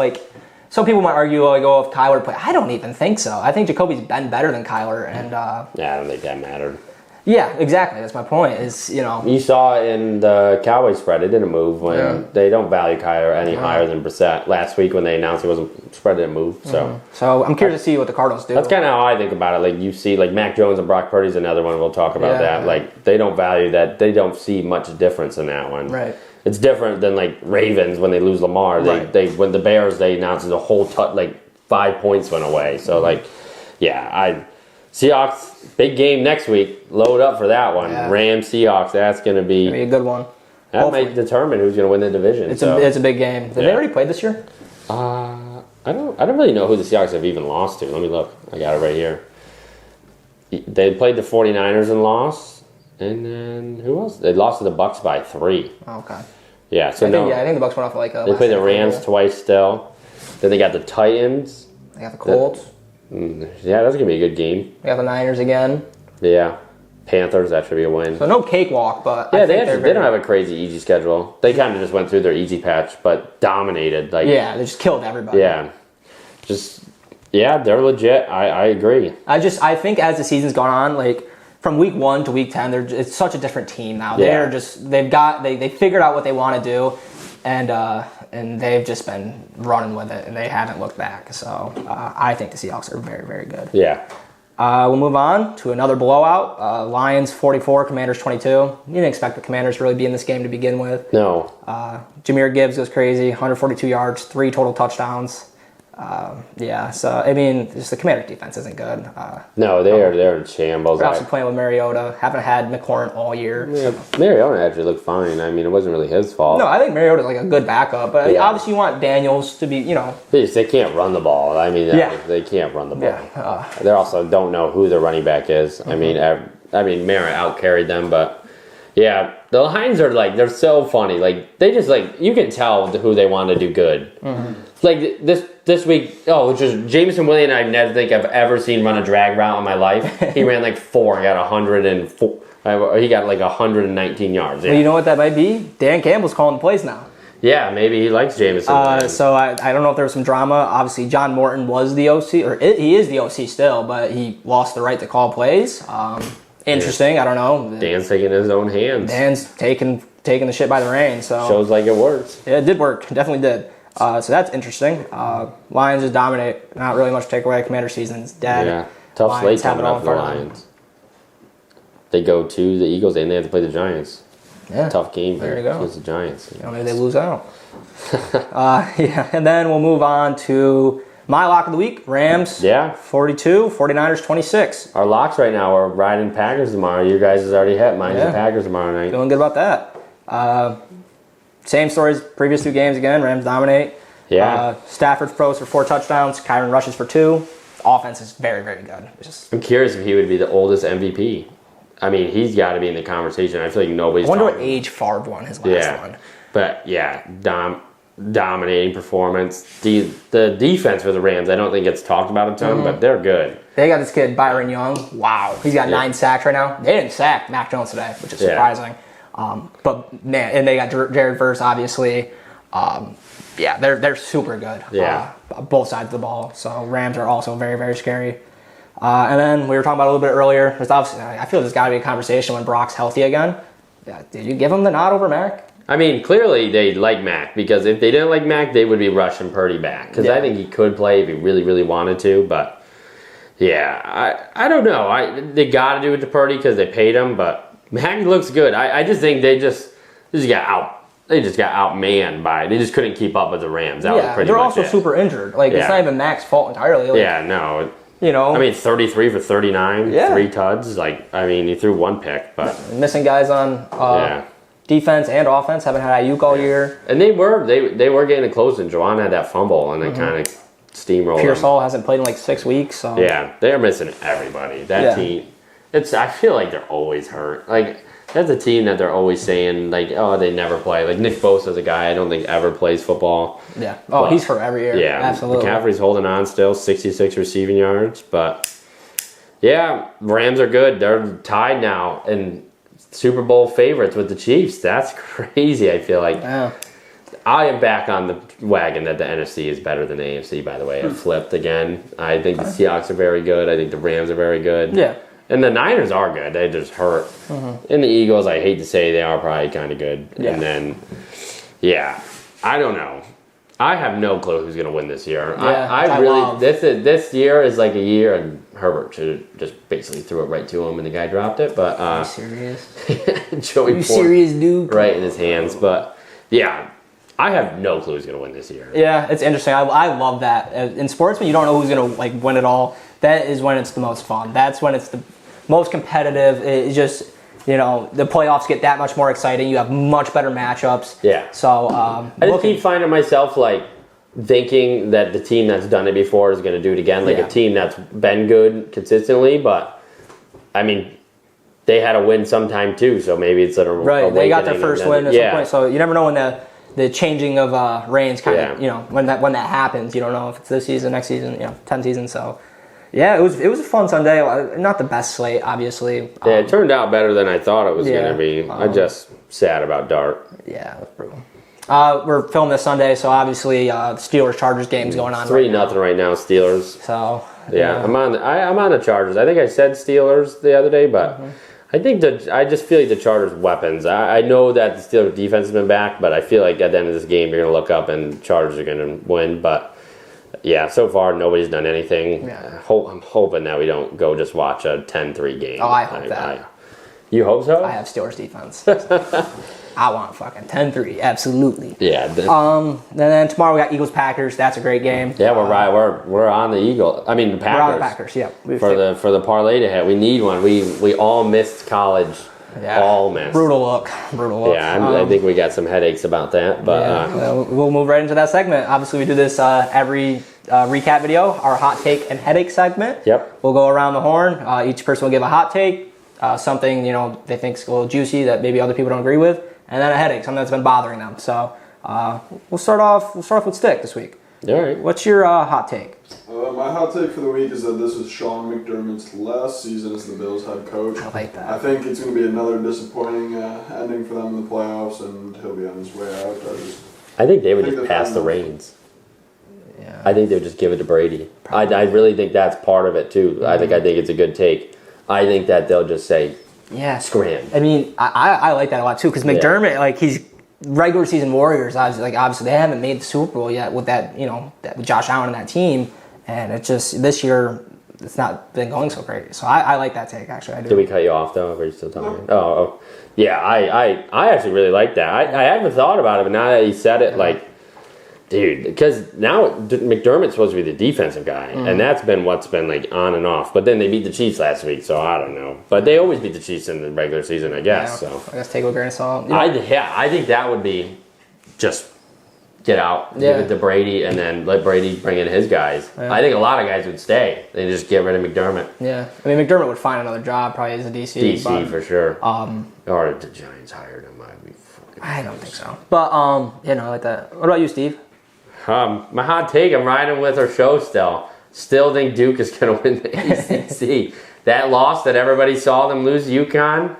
some people might argue, if Kyler play. I don't even think so. I think Jacoby's been better than Kyler, and I don't think that mattered. Yeah, exactly. That's my point. You saw in the Cowboys spread, it didn't move when they don't value Kyler any higher than Brissett. Last week when they announced it wasn't spread, didn't move. So I'm curious to see what the Cardinals do. That's kind of how I think about it. Like you see, like Mac Jones and Brock Purdy's another one. We'll talk about that. Yeah. Like they don't value that. They don't see much difference in that one. Right. It's different than like Ravens when they lose Lamar. They when the Bears they announced the whole 5 points went away. So Seahawks, big game next week. Load up for that one. Yeah. Rams, Seahawks, that's going to be a good one. That might determine who's going to win the division. It's a big game. Did they already play this year? I don't really know who the Seahawks have even lost to. Let me look. I got it right here. They played the 49ers and lost. And then who else? They lost to the Bucs by 3. Oh, okay. Yeah, I think the Bucs went off they played the Rams twice still. Then they got the Titans. They got the Colts. Yeah, that's going to be a good game. They got the Niners again. Yeah. Panthers, that should be a win. So no cakewalk, but yeah, they don't have a crazy easy schedule. They kind of just went through their easy patch, but dominated. They just killed everybody. Yeah. They're legit. I agree. I think as the season's gone on, from week 1 to week 10, it's such a different team now. Yeah. They figured out what they want to do, and they've just been running with it, and they haven't looked back. So I think the Seahawks are very, very good. Yeah. We'll move on to another blowout. Lions 44, Commanders 22. You didn't expect the Commanders to really be in this game to begin with. No. Jahmyr Gibbs goes crazy, 142 yards, 3 total touchdowns. Just the Commanders defense isn't good. No, they're in shambles. We're also playing with Mariota. Haven't had McLaurin all year. Yeah, Mariota actually looked fine. I mean, it wasn't really his fault. No, I think Mariota's a good backup, but obviously you want Daniels to be, They can't run the ball. I mean, they can't run the ball. Yeah. They also don't know who their running back is. Mm-hmm. I mean, Mara out-carried them, but yeah, the Lions are they're so funny. They just you can tell who they want to do good. Mm-hmm. This week, which is Jameson Williams. I never think I've ever seen run a drag route in my life. He ran 4, got 104. He got 119 yards. Yeah. Well, you know what that might be? Dan Campbell's calling the plays now. Yeah, maybe he likes Jameson. So I don't know if there was some drama. Obviously, John Morton was the OC, he is the OC still, but he lost the right to call plays. Interesting. I don't know. Dan's taking his own hands. Dan's taking the shit by the reins. So shows like it works. Yeah, it did work. Definitely did. So that's interesting. Lions just dominate. Not really much to take away. Commander season's dead. Yeah, tough slate coming up for the Lions. They go to the Eagles and they have to play the Giants. Yeah, tough game there you go. against the Giants. Maybe they lose out. And then we'll move on to my lock of the week. Rams. 42. 49ers 26. Our locks right now are riding Packers tomorrow. You guys is already hit. Mine's the Packers tomorrow night. Feeling good about that. Same story as previous 2 games again. Rams dominate. Yeah. Stafford throws for 4 touchdowns. Kyron rushes for 2. Offense is very, very good. I'm curious if he would be the oldest MVP. I mean, he's got to be in the conversation. I feel like nobody's. I wonder what age Favre won his last one. But dominating performance. The defense for the Rams, I don't think it's talked about a ton, but they're good. They got this kid Byron Young. Wow, he's got 9 sacks right now. They didn't sack Mac Jones today, which is surprising. But man, and they got Jared Verse, obviously. Yeah, they're super good. Yeah. Both sides of the ball. So Rams are also very, very scary. And then we were talking about a little bit earlier. There's obviously, I feel there's got to be a conversation when Brock's healthy again. Yeah, did you give him the nod over Mac? I mean, clearly they like Mac, because if they didn't like Mac, they would be rushing Purdy back. Because I think he could play if he really, really wanted to. But yeah, I don't know. They got to do it to Purdy because they paid him. But Mac looks good. I just think they just got outmanned by. They just couldn't keep up with the Rams. That was pretty they're much also it. super injured. Like it's not even Mac's fault entirely. Like, Yeah, no. You know, I mean, 33 for 39, Yeah. 3 tuds. Like, I mean, he threw 1 pick, but missing guys on defense and offense. Haven't had Ayuk all year. And they were getting it close, and Juwan had that fumble, and they kind of steamrolled. Pearsall hasn't played in like 6 weeks. So Yeah, they're missing everybody. That team. I feel like they're always hurt. Like, that's a team that they're always saying, like, oh, they never play. Like, Nick Bosa's a guy I don't think ever plays football. Yeah. Oh, But, he's hurt every year. Yeah, Absolutely. McCaffrey's holding on still, 66 receiving yards. But, yeah, Rams are good. They're tied now and Super Bowl favorites with the Chiefs. That's crazy, I feel like. Yeah. I am back on the wagon that the NFC is better than the AFC, by the way. It flipped again. I think the Seahawks are very good. I think the Rams are very good. Yeah. And the Niners are good. They just hurt. And the Eagles, I hate to say, they are probably kind of good. Yeah. And then, I don't know. I have no clue who's going to win this year. Yeah, I really this year is like a year, and Herbert should just basically threw it right to him, and the guy dropped it. But Are you serious? Joey Are you Ford serious, dude? right in his hands. But yeah, I have no clue who's going to win this year. Yeah, it's interesting. I love that. In sports, when you don't know who's going to like win it all, that is when it's the most fun. That's when it's the most competitive. It's just, you know, the playoffs get that much more exciting. You have much better matchups. Yeah. So I just keep finding myself like thinking that the team that's done it before is going to do it again. Like a team that's been good consistently, but I mean, they had a win sometime too. So maybe it's a right. They got their first win at some point. So you never know when the changing of reigns kind of, you know, when that happens. You don't know if it's this season, next season, you know, 10 seasons. So. Yeah, it was a fun Sunday. Not the best slate, obviously. Yeah, it turned out better than I thought it was going to be. I'm just sad about Dart. Yeah, that's brutal. We're filming this Sunday, so obviously Steelers-Chargers game's going on. 3-0 right now, Steelers. So yeah, I'm on the Chargers. I think I said Steelers the other day, but I think I just feel like the Chargers' weapons. I know that the Steelers' defense has been back, but I feel like at the end of this game you're going to look up and Chargers are going to win, but. Yeah, so far nobody's done anything. Yeah. I'm hoping that we don't go just watch a 10-3 game. Oh, I hope that. You hope so? I have Steelers defense. I want fucking 10-3, absolutely. Yeah. And then tomorrow we got Eagles-Packers. That's a great game. Yeah, we're right. We're on the Eagle. I mean the Packers. We're on the Packers. Yeah. For the parlay to hit, we need one. We all missed college. Yeah. All missed. Brutal look. Yeah, I think we got some headaches about that. But we'll move right into that segment. Obviously, we do this every recap video, our hot take and headache segment. Yep. We'll go around the horn. Each person will give a hot take, something they think's a little juicy that maybe other people don't agree with, and then a headache, something that's been bothering them. So we'll start off with Stick this week. All right. What's your hot take? My hot take for the week is that this is Sean McDermott's last season as the Bills head coach. I like that. I think it's going to be another disappointing ending for them in the playoffs, and he'll be on his way out. I think they would think just they're pass the fine. reins. Yeah. I think they would just give it to Brady. I really think that's part of it too. I think it's a good take. I think that they'll just say, Yeah. scram. I mean, I like that a lot too because McDermott, like he's regular season Warriors. Obviously they haven't made the Super Bowl yet with that, with Josh Allen and that team, and it's just this year it's not been going so great. So I like that take actually. I do. Did we cut you off though? Are you still talking? Oh, yeah. I actually really like that. I hadn't thought about it, but now that he said it, like, dude, because now McDermott's supposed to be the defensive guy, and that's been what's been like on and off. But then they beat the Chiefs last week, so I don't know. But they always beat the Chiefs in the regular season, I guess. Yeah, So I guess take it with a grain of salt. I think that would be just get out, give it to Brady, and then let Brady bring in his guys. Yeah. I think a lot of guys would stay. They just get rid of McDermott. Yeah, I mean McDermott would find another job probably as a DC. DC for sure. Or the Giants hired him. I don't think so. But like that. What about you, Steve? My hot take, I'm riding with our show still. Still think Duke is going to win the ACC. That loss that everybody saw them lose to UConn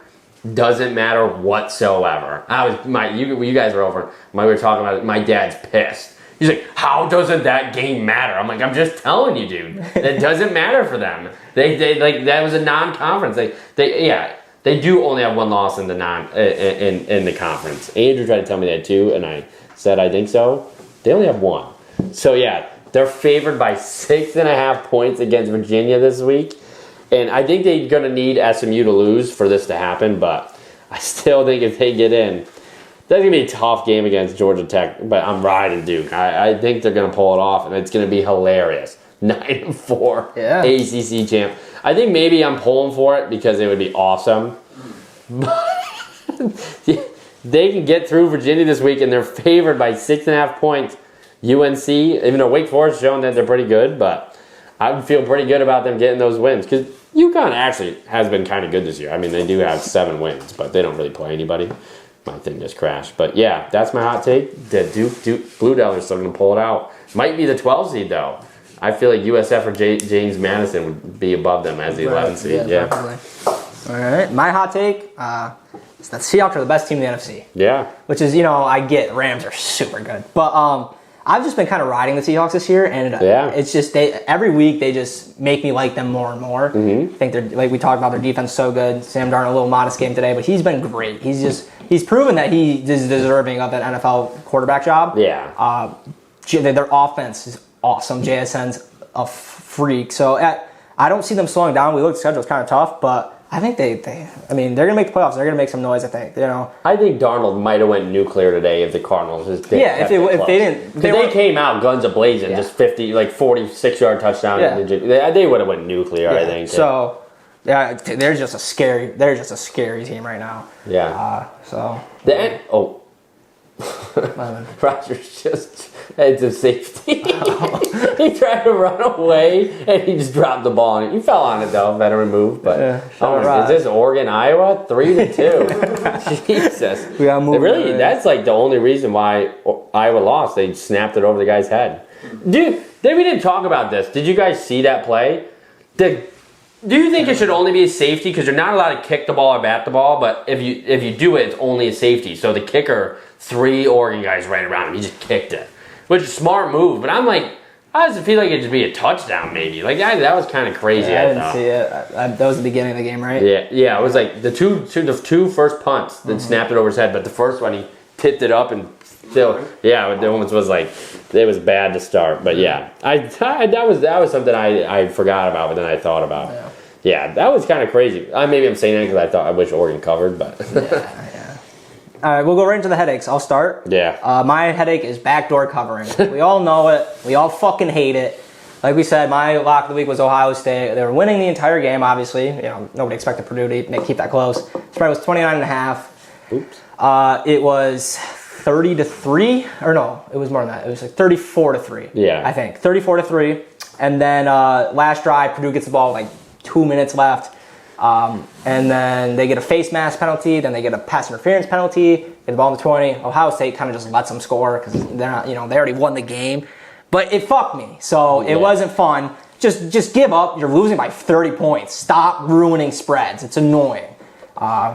doesn't matter whatsoever. You guys were over. We were talking about it. My dad's pissed. He's like, how doesn't that game matter? I'm like, I'm just telling you, dude. It doesn't matter for them. They like that was a non-conference. They do only have one loss in the in the conference. Andrew tried to tell me that too, and I said I think so. They only have one. So yeah, they're favored by 6.5 points against Virginia this week, and I think they're gonna need SMU to lose for this to happen. But I still think if they get in, that's going to be a tough game against Georgia Tech, but I'm riding Duke. I think they're going to pull it off, and it's going to be hilarious. 9-4 ACC champ. I think maybe I'm pulling for it because it would be awesome. But they can get through Virginia this week, and they're favored by 6.5 points. UNC, even though Wake Forest showing that they're pretty good, but I would feel pretty good about them getting those wins because UConn actually has been kind of good this year. I mean, they do have 7 wins, but they don't really play anybody. My thing just crashed. But yeah, that's my hot take. The Duke Blue Devils are still going to pull it out. Might be the 12 seed, though. I feel like USF or James Madison would be above them as the 11 seed. Yeah. All right. My hot take is that Seahawks are the best team in the NFC. Yeah. Which is, I get Rams are super good. But I've just been kind of riding the Seahawks this year, and it's just every week they just make me like them more and more. I think they're, like we talked about, their defense is so good. Sam Darnold, a little modest game today, but he's been great. He's proven that he is deserving of an NFL quarterback job. Yeah. Their offense is awesome. JSN's a freak. So I don't see them slowing down. We look at the schedule; it's kind of tough, but I think they're going to make the playoffs. They're going to make some noise, I think. I think Darnold might have went nuclear today if the Cardinals just didn't. Yeah, if they didn't. They came out guns a-blazing, just 46-yard touchdown. Yeah. They would have went nuclear, I think. So, yeah, they're just a scary team right now. Yeah. So. Rodgers just had some safety. He tried to run away and he just dropped the ball. And he fell on it though, veteran move. But is this Oregon, Iowa? 3-2. Jesus. We gotta move. That's like the only reason why Iowa lost. They snapped it over the guy's head. Dude, we didn't talk about this. Did you guys see that play? Do you think it should only be a safety? Because you're not allowed to kick the ball or bat the ball, but if you do it, it's only a safety. So the kicker, 3 Oregon guys ran around him. He just kicked it, which is a smart move. But I'm like, I just feel like it should be a touchdown maybe. Like that was kind of crazy. Yeah, I didn't see it. That was the beginning of the game, right? Yeah. It was like the two first punts that snapped it over his head, but the first one he tipped it up and still, the one was like it was bad to start. But yeah, that was something I forgot about, but then I thought about. Yeah, that was kind of crazy. Maybe I'm saying that because I wish Oregon covered, but. Yeah. All right, we'll go right into the headaches. I'll start. Yeah. My headache is backdoor covering. We all know it. We all fucking hate it. Like we said, my lock of the week was Ohio State. They were winning the entire game, obviously. Nobody expected Purdue to keep that close. Spread was 29.5. Oops. It was 30-3, or no, it was more than that. It was like 34-3. Yeah. I think 34-3, and then last drive, Purdue gets the ball with like 2 minutes left. And then they get a face mask penalty, then they get a pass interference penalty, get the ball in the 20. Ohio State kind of just lets them score because they're not, they already won the game. But it fucked me, so it wasn't fun. Just give up. You're losing by 30 points. Stop ruining spreads. It's annoying.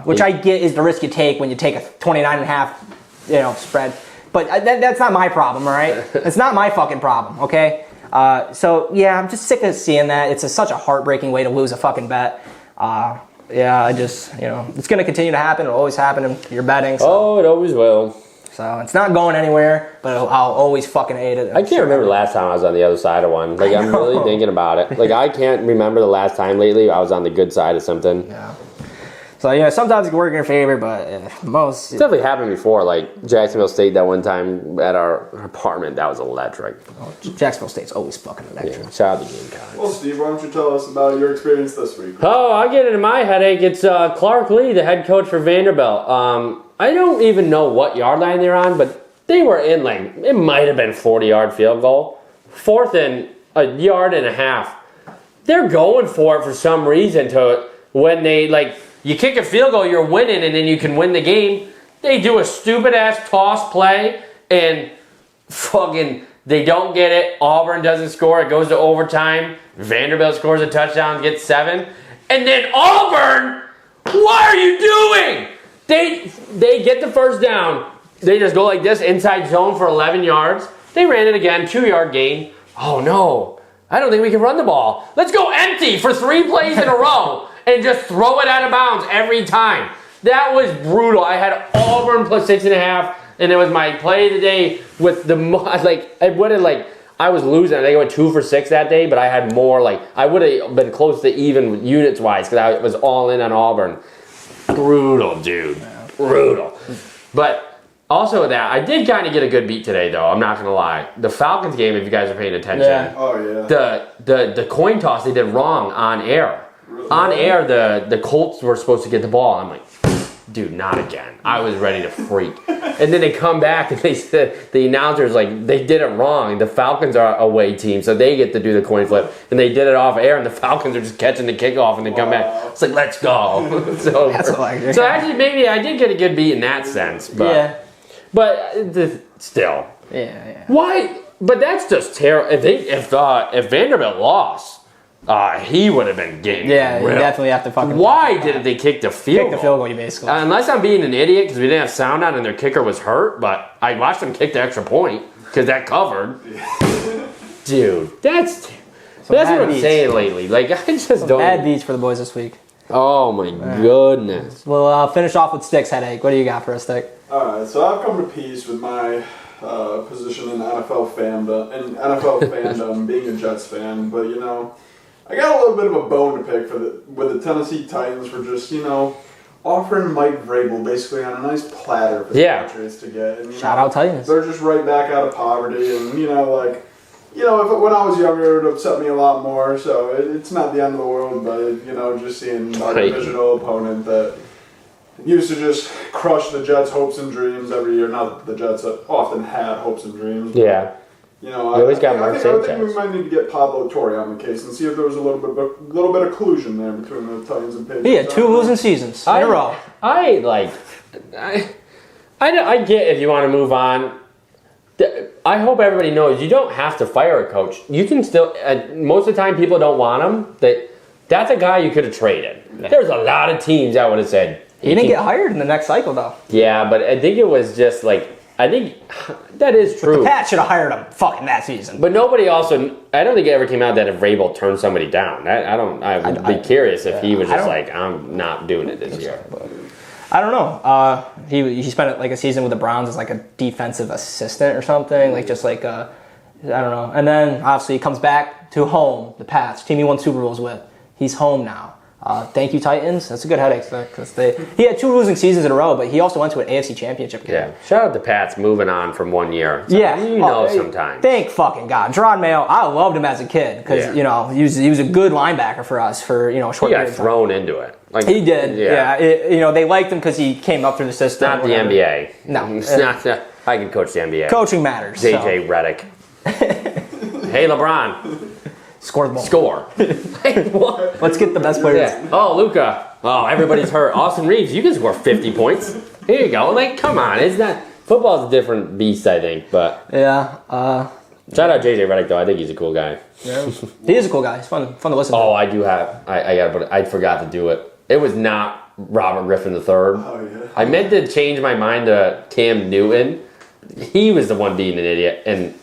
Which I get is the risk you take when you take a 29.5, spread. But that's not my problem, all right? It's not my fucking problem, okay? So yeah, I'm just sick of seeing that. It's such a heartbreaking way to lose a fucking bet. I just, it's going to continue to happen. It'll always happen if you're betting. So. It always will. So it's not going anywhere, but I'll always fucking hate it. I can't remember the last time I was on the other side of one. Like, I'm really thinking about it. Like, I can't remember the last time lately I was on the good side of something. Yeah. So, sometimes it can work in your favor, but most... It's definitely happened before, like Jacksonville State that one time at our apartment. That was electric. Oh, Jacksonville State's always fucking electric. Yeah, shout out to Gamecocks. Well, Steve, why don't you tell us about your experience this week? Oh, I'll get into my headache. It's Clark Lee, the head coach for Vanderbilt. I don't even know what yard line they're on, but they were in, like, it might have been 40-yard field goal. 4th and a yard and a half. They're going for it for some reason when they, like... You kick a field goal, you're winning, and then you can win the game. They do a stupid-ass toss play, and fucking they don't get it. Auburn doesn't score. It goes to overtime. Vanderbilt scores a touchdown, gets 7. And then Auburn, what are you doing? They get the first down. They just go like this, inside zone for 11 yards. They ran it again, 2-yard gain. Oh no, I don't think we can run the ball. Let's go empty for 3 plays in a row and just throw it out of bounds every time. That was brutal. I had Auburn plus 6.5, and it was my play of the day with the I was losing. I think I went 2 for 6 that day, but I had more. I would have been close to even units wise because I was all in on Auburn. Brutal, dude. Yeah. Brutal. But also that I did kind of get a good beat today, though. I'm not gonna lie. The Falcons game, if you guys are paying attention. Yeah. Oh yeah. The coin toss they did wrong on air. Really? On air, the Colts were supposed to get the ball. I'm like, dude, not again. I was ready to freak. And then they come back and they said, the announcers, they did it wrong. The Falcons are a away team, so they get to do the coin flip. And they did it off air, and the Falcons are just catching the kickoff, and they come back. It's like, let's go. So actually, maybe I did get a good beat in that sense. But, Yeah. But still. Yeah. Why? But that's just terrible. If Vanderbilt lost, he would have been getting Yeah, you ripped. definitely have to fucking... Why didn't they kick the field goal? Kick the field goal, you basically. Unless I'm being an idiot because we didn't have sound on and their kicker was hurt, but I watched them kick the extra point because that covered. Dude, that's what I'm saying lately. I just don't... Bad beats for the boys this week. Oh, my goodness. We'll finish off with Stick's headache. What do you got for us, Stick? Alright, so I've come to peace with my position in NFL fandom, being a Jets fan, but I got a little bit of a bone to pick with the Tennessee Titans for just, offering Mike Vrabel basically on a nice platter for the Patriots to get. And, Shout out Titans. They're just right back out of poverty, and when I was younger, it would upset me a lot more. So it's not the end of the world, but just seeing our divisional opponent that used to just crush the Jets' hopes and dreams every year. Not that the Jets often had hopes and dreams. Yeah. I always got Mark Sanchez. I think we might need to get Pablo Torre on the case and see if there was a little bit of collusion there between the Titans and Patriots. He had 2 losing seasons in a row. I get if you want to move on. I hope everybody knows you don't have to fire a coach. You can still. Most of the time, people don't want him. That's a guy you could have traded. Yeah. There's a lot of teams that would have said he didn't get hired in the next cycle, though. Yeah, but I think it was just I think that is true. But the Pats should have hired him fucking that season. But nobody also. I don't think it ever came out that if Vrabel turned somebody down. I would be curious if he was just I'm not doing it this year. I don't know. He spent a season with the Browns as a defensive assistant or something. I don't know. And then obviously he comes back to home, the Pats, team he won Super Bowls with. He's home now. Thank you, Titans. That's a good headache because he had 2 losing seasons in a row, but he also went to an AFC Championship game. Yeah. Shout out to Pats moving on from 1 year. Sometimes. Thank fucking God. Gerard Mayo, I loved him as a kid because he was a good linebacker for us for a short period of time. He got thrown into it. He did. Yeah. They liked him because he came up through the system. Not the NBA. No. It's not. I can coach the NBA. Coaching matters. JJ Redick. Hey, LeBron. Score the ball. Score. Let's get the best players. Yeah. Oh, Luka. Oh, everybody's hurt. Austin Reeves, you can score 50 points. Here you go. Come on. It's not. Football's a different beast, I think. But yeah. Shout out JJ Redick, though. I think he's a cool guy. Yeah. He is a cool guy. He's fun to listen to. Oh, I do have. I forgot to do it. It was not Robert Griffin III. Oh, yeah. I meant to change my mind to Cam Newton. He was the one being an idiot, and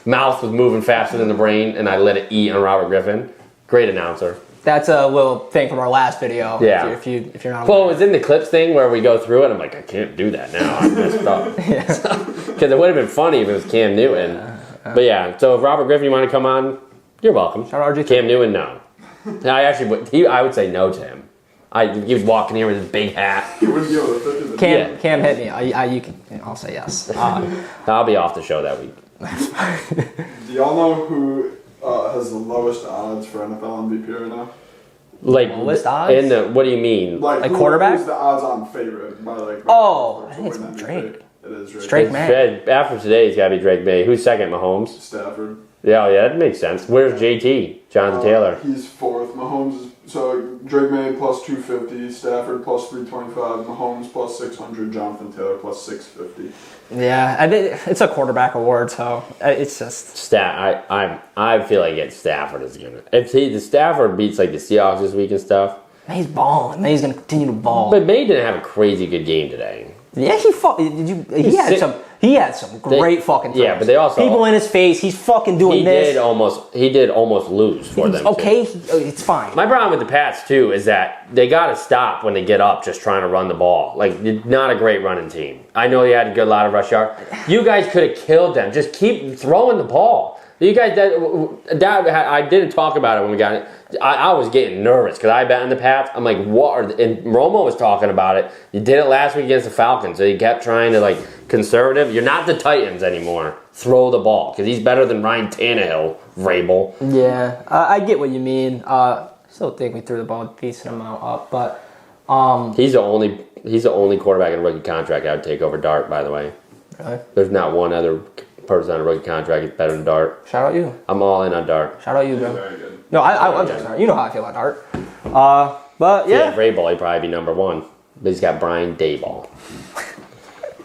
mouth was moving faster than the brain, and I let it eat on Robert Griffin. Great announcer. That's a little thing from our last video. Yeah. If you're not. Well, it was in the clips thing where we go through it. I'm like, I can't do that now. I messed up. Because it would have been funny if it was Cam Newton. But yeah, so if Robert Griffin, you want to come on, you're welcome. Shout out RG3. Cam Newton, no. I would say no to him. He was walking here with his big hat. He wouldn't be able to fit in the Cam hit me. I'll say yes. I'll be off the show that week. Do y'all know who has the lowest odds for NFL MVP right now? Lowest odds? What do you mean? Like quarterback? Who's the odds-on favorite by I think it's Drake. It is Drake. Drake May. After today, it's got to be Drake May. Who's second? Mahomes? Stafford. Yeah, that makes sense. Where's JT? Jonathan Taylor. He's 4th. Mahomes is Drake May plus 250, Stafford plus 325, Mahomes plus 600, Jonathan Taylor plus 650. Yeah, it's a quarterback award, so it's just I feel like Stafford is gonna. If the Stafford beats the Seahawks this week and stuff. He's balling. He's gonna continue to ball. But May didn't have a crazy good game today. Yeah, he fought. He had some. He had some great fucking throws. Yeah, but they also people in his face. He's fucking doing this. He did almost lose for them. Okay, it's fine. My problem with the Pats too is that they got to stop when they get up just trying to run the ball. Like, not a great running team. I know you had to get a lot of rush yards. You guys could have killed them. Just keep throwing the ball. You guys, I didn't talk about it when we got it. I was getting nervous because I bet on the Pats. I'm like, what? And Romo was talking about it. You did it last week against the Falcons, so you kept trying to, like, conservative. You're not the Titans anymore. Throw the ball because he's better than Ryan Tannehill, Vrabel. Yeah, I get what you mean. Still think we threw the ball a decent amount up, but he's the only quarterback in a rookie contract I would take over Dart. By the way, really? There's not one other person on a rookie contract is better than Dart. Shout out you. I'm all in on Dart. Shout out you, bro. Very good. No, I love Dart. You know how I feel about Dart. But yeah. Vrabel, he'd probably be number one. But he's got Brian Daboll.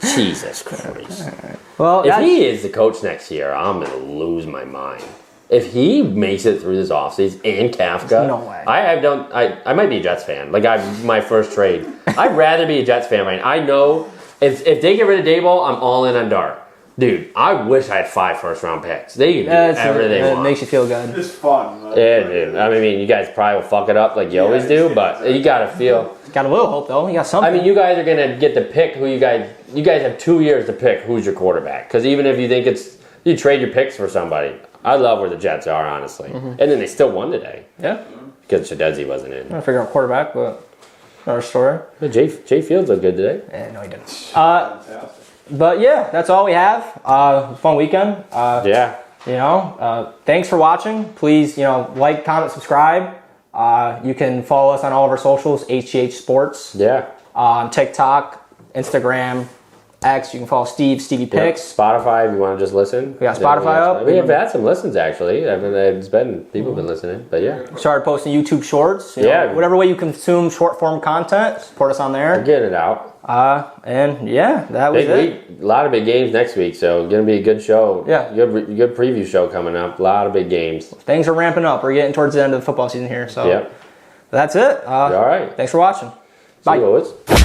Jesus Christ. Well, if he is the coach next year, I'm going to lose my mind. If he makes it through this offseason and Kafka, no way. I might be a Jets fan. Like, my first trade. I'd rather be a Jets fan right now. I know if they get rid of Daboll, I'm all in on Dart. Dude, I wish I had 5 first-round picks. They can do whatever they want. It makes you feel good. It's fun. Yeah, dude. I mean, you guys probably will fuck it up like you always do, but you got to feel. Got a little hope, though. You got something. I mean, you guys are going to get to pick who you guys have 2 years to pick who's your quarterback. Because even if you think you trade your picks for somebody. I love where the Jets are, honestly. Mm-hmm. And then they still won today. Yeah. Because Shadezi wasn't in. I'm trying to figure out quarterback, but another story. But Jay Fields looked good today. Yeah, no, he didn't. Fantastic. But yeah, that's all we have. Fun weekend. Yeah. Thanks for watching. Please, like, comment, subscribe. You can follow us on all of our socials, HTH Sports. Yeah. TikTok, Instagram, X. You can follow Stevie Picks. Spotify if you want to just listen. We got Spotify up. We have had some listens, actually. I mean, people have been listening, but yeah. We started posting YouTube Shorts. Whatever way you consume short-form content, support us on there. We're getting it out. And yeah, that was it. A lot of big games next week, so going to be a good show. Yeah. Good preview show coming up. A lot of big games. Things are ramping up. We're getting towards the end of the football season here, so yep. That's it. All right. Thanks for watching. Bye. See you, Louis.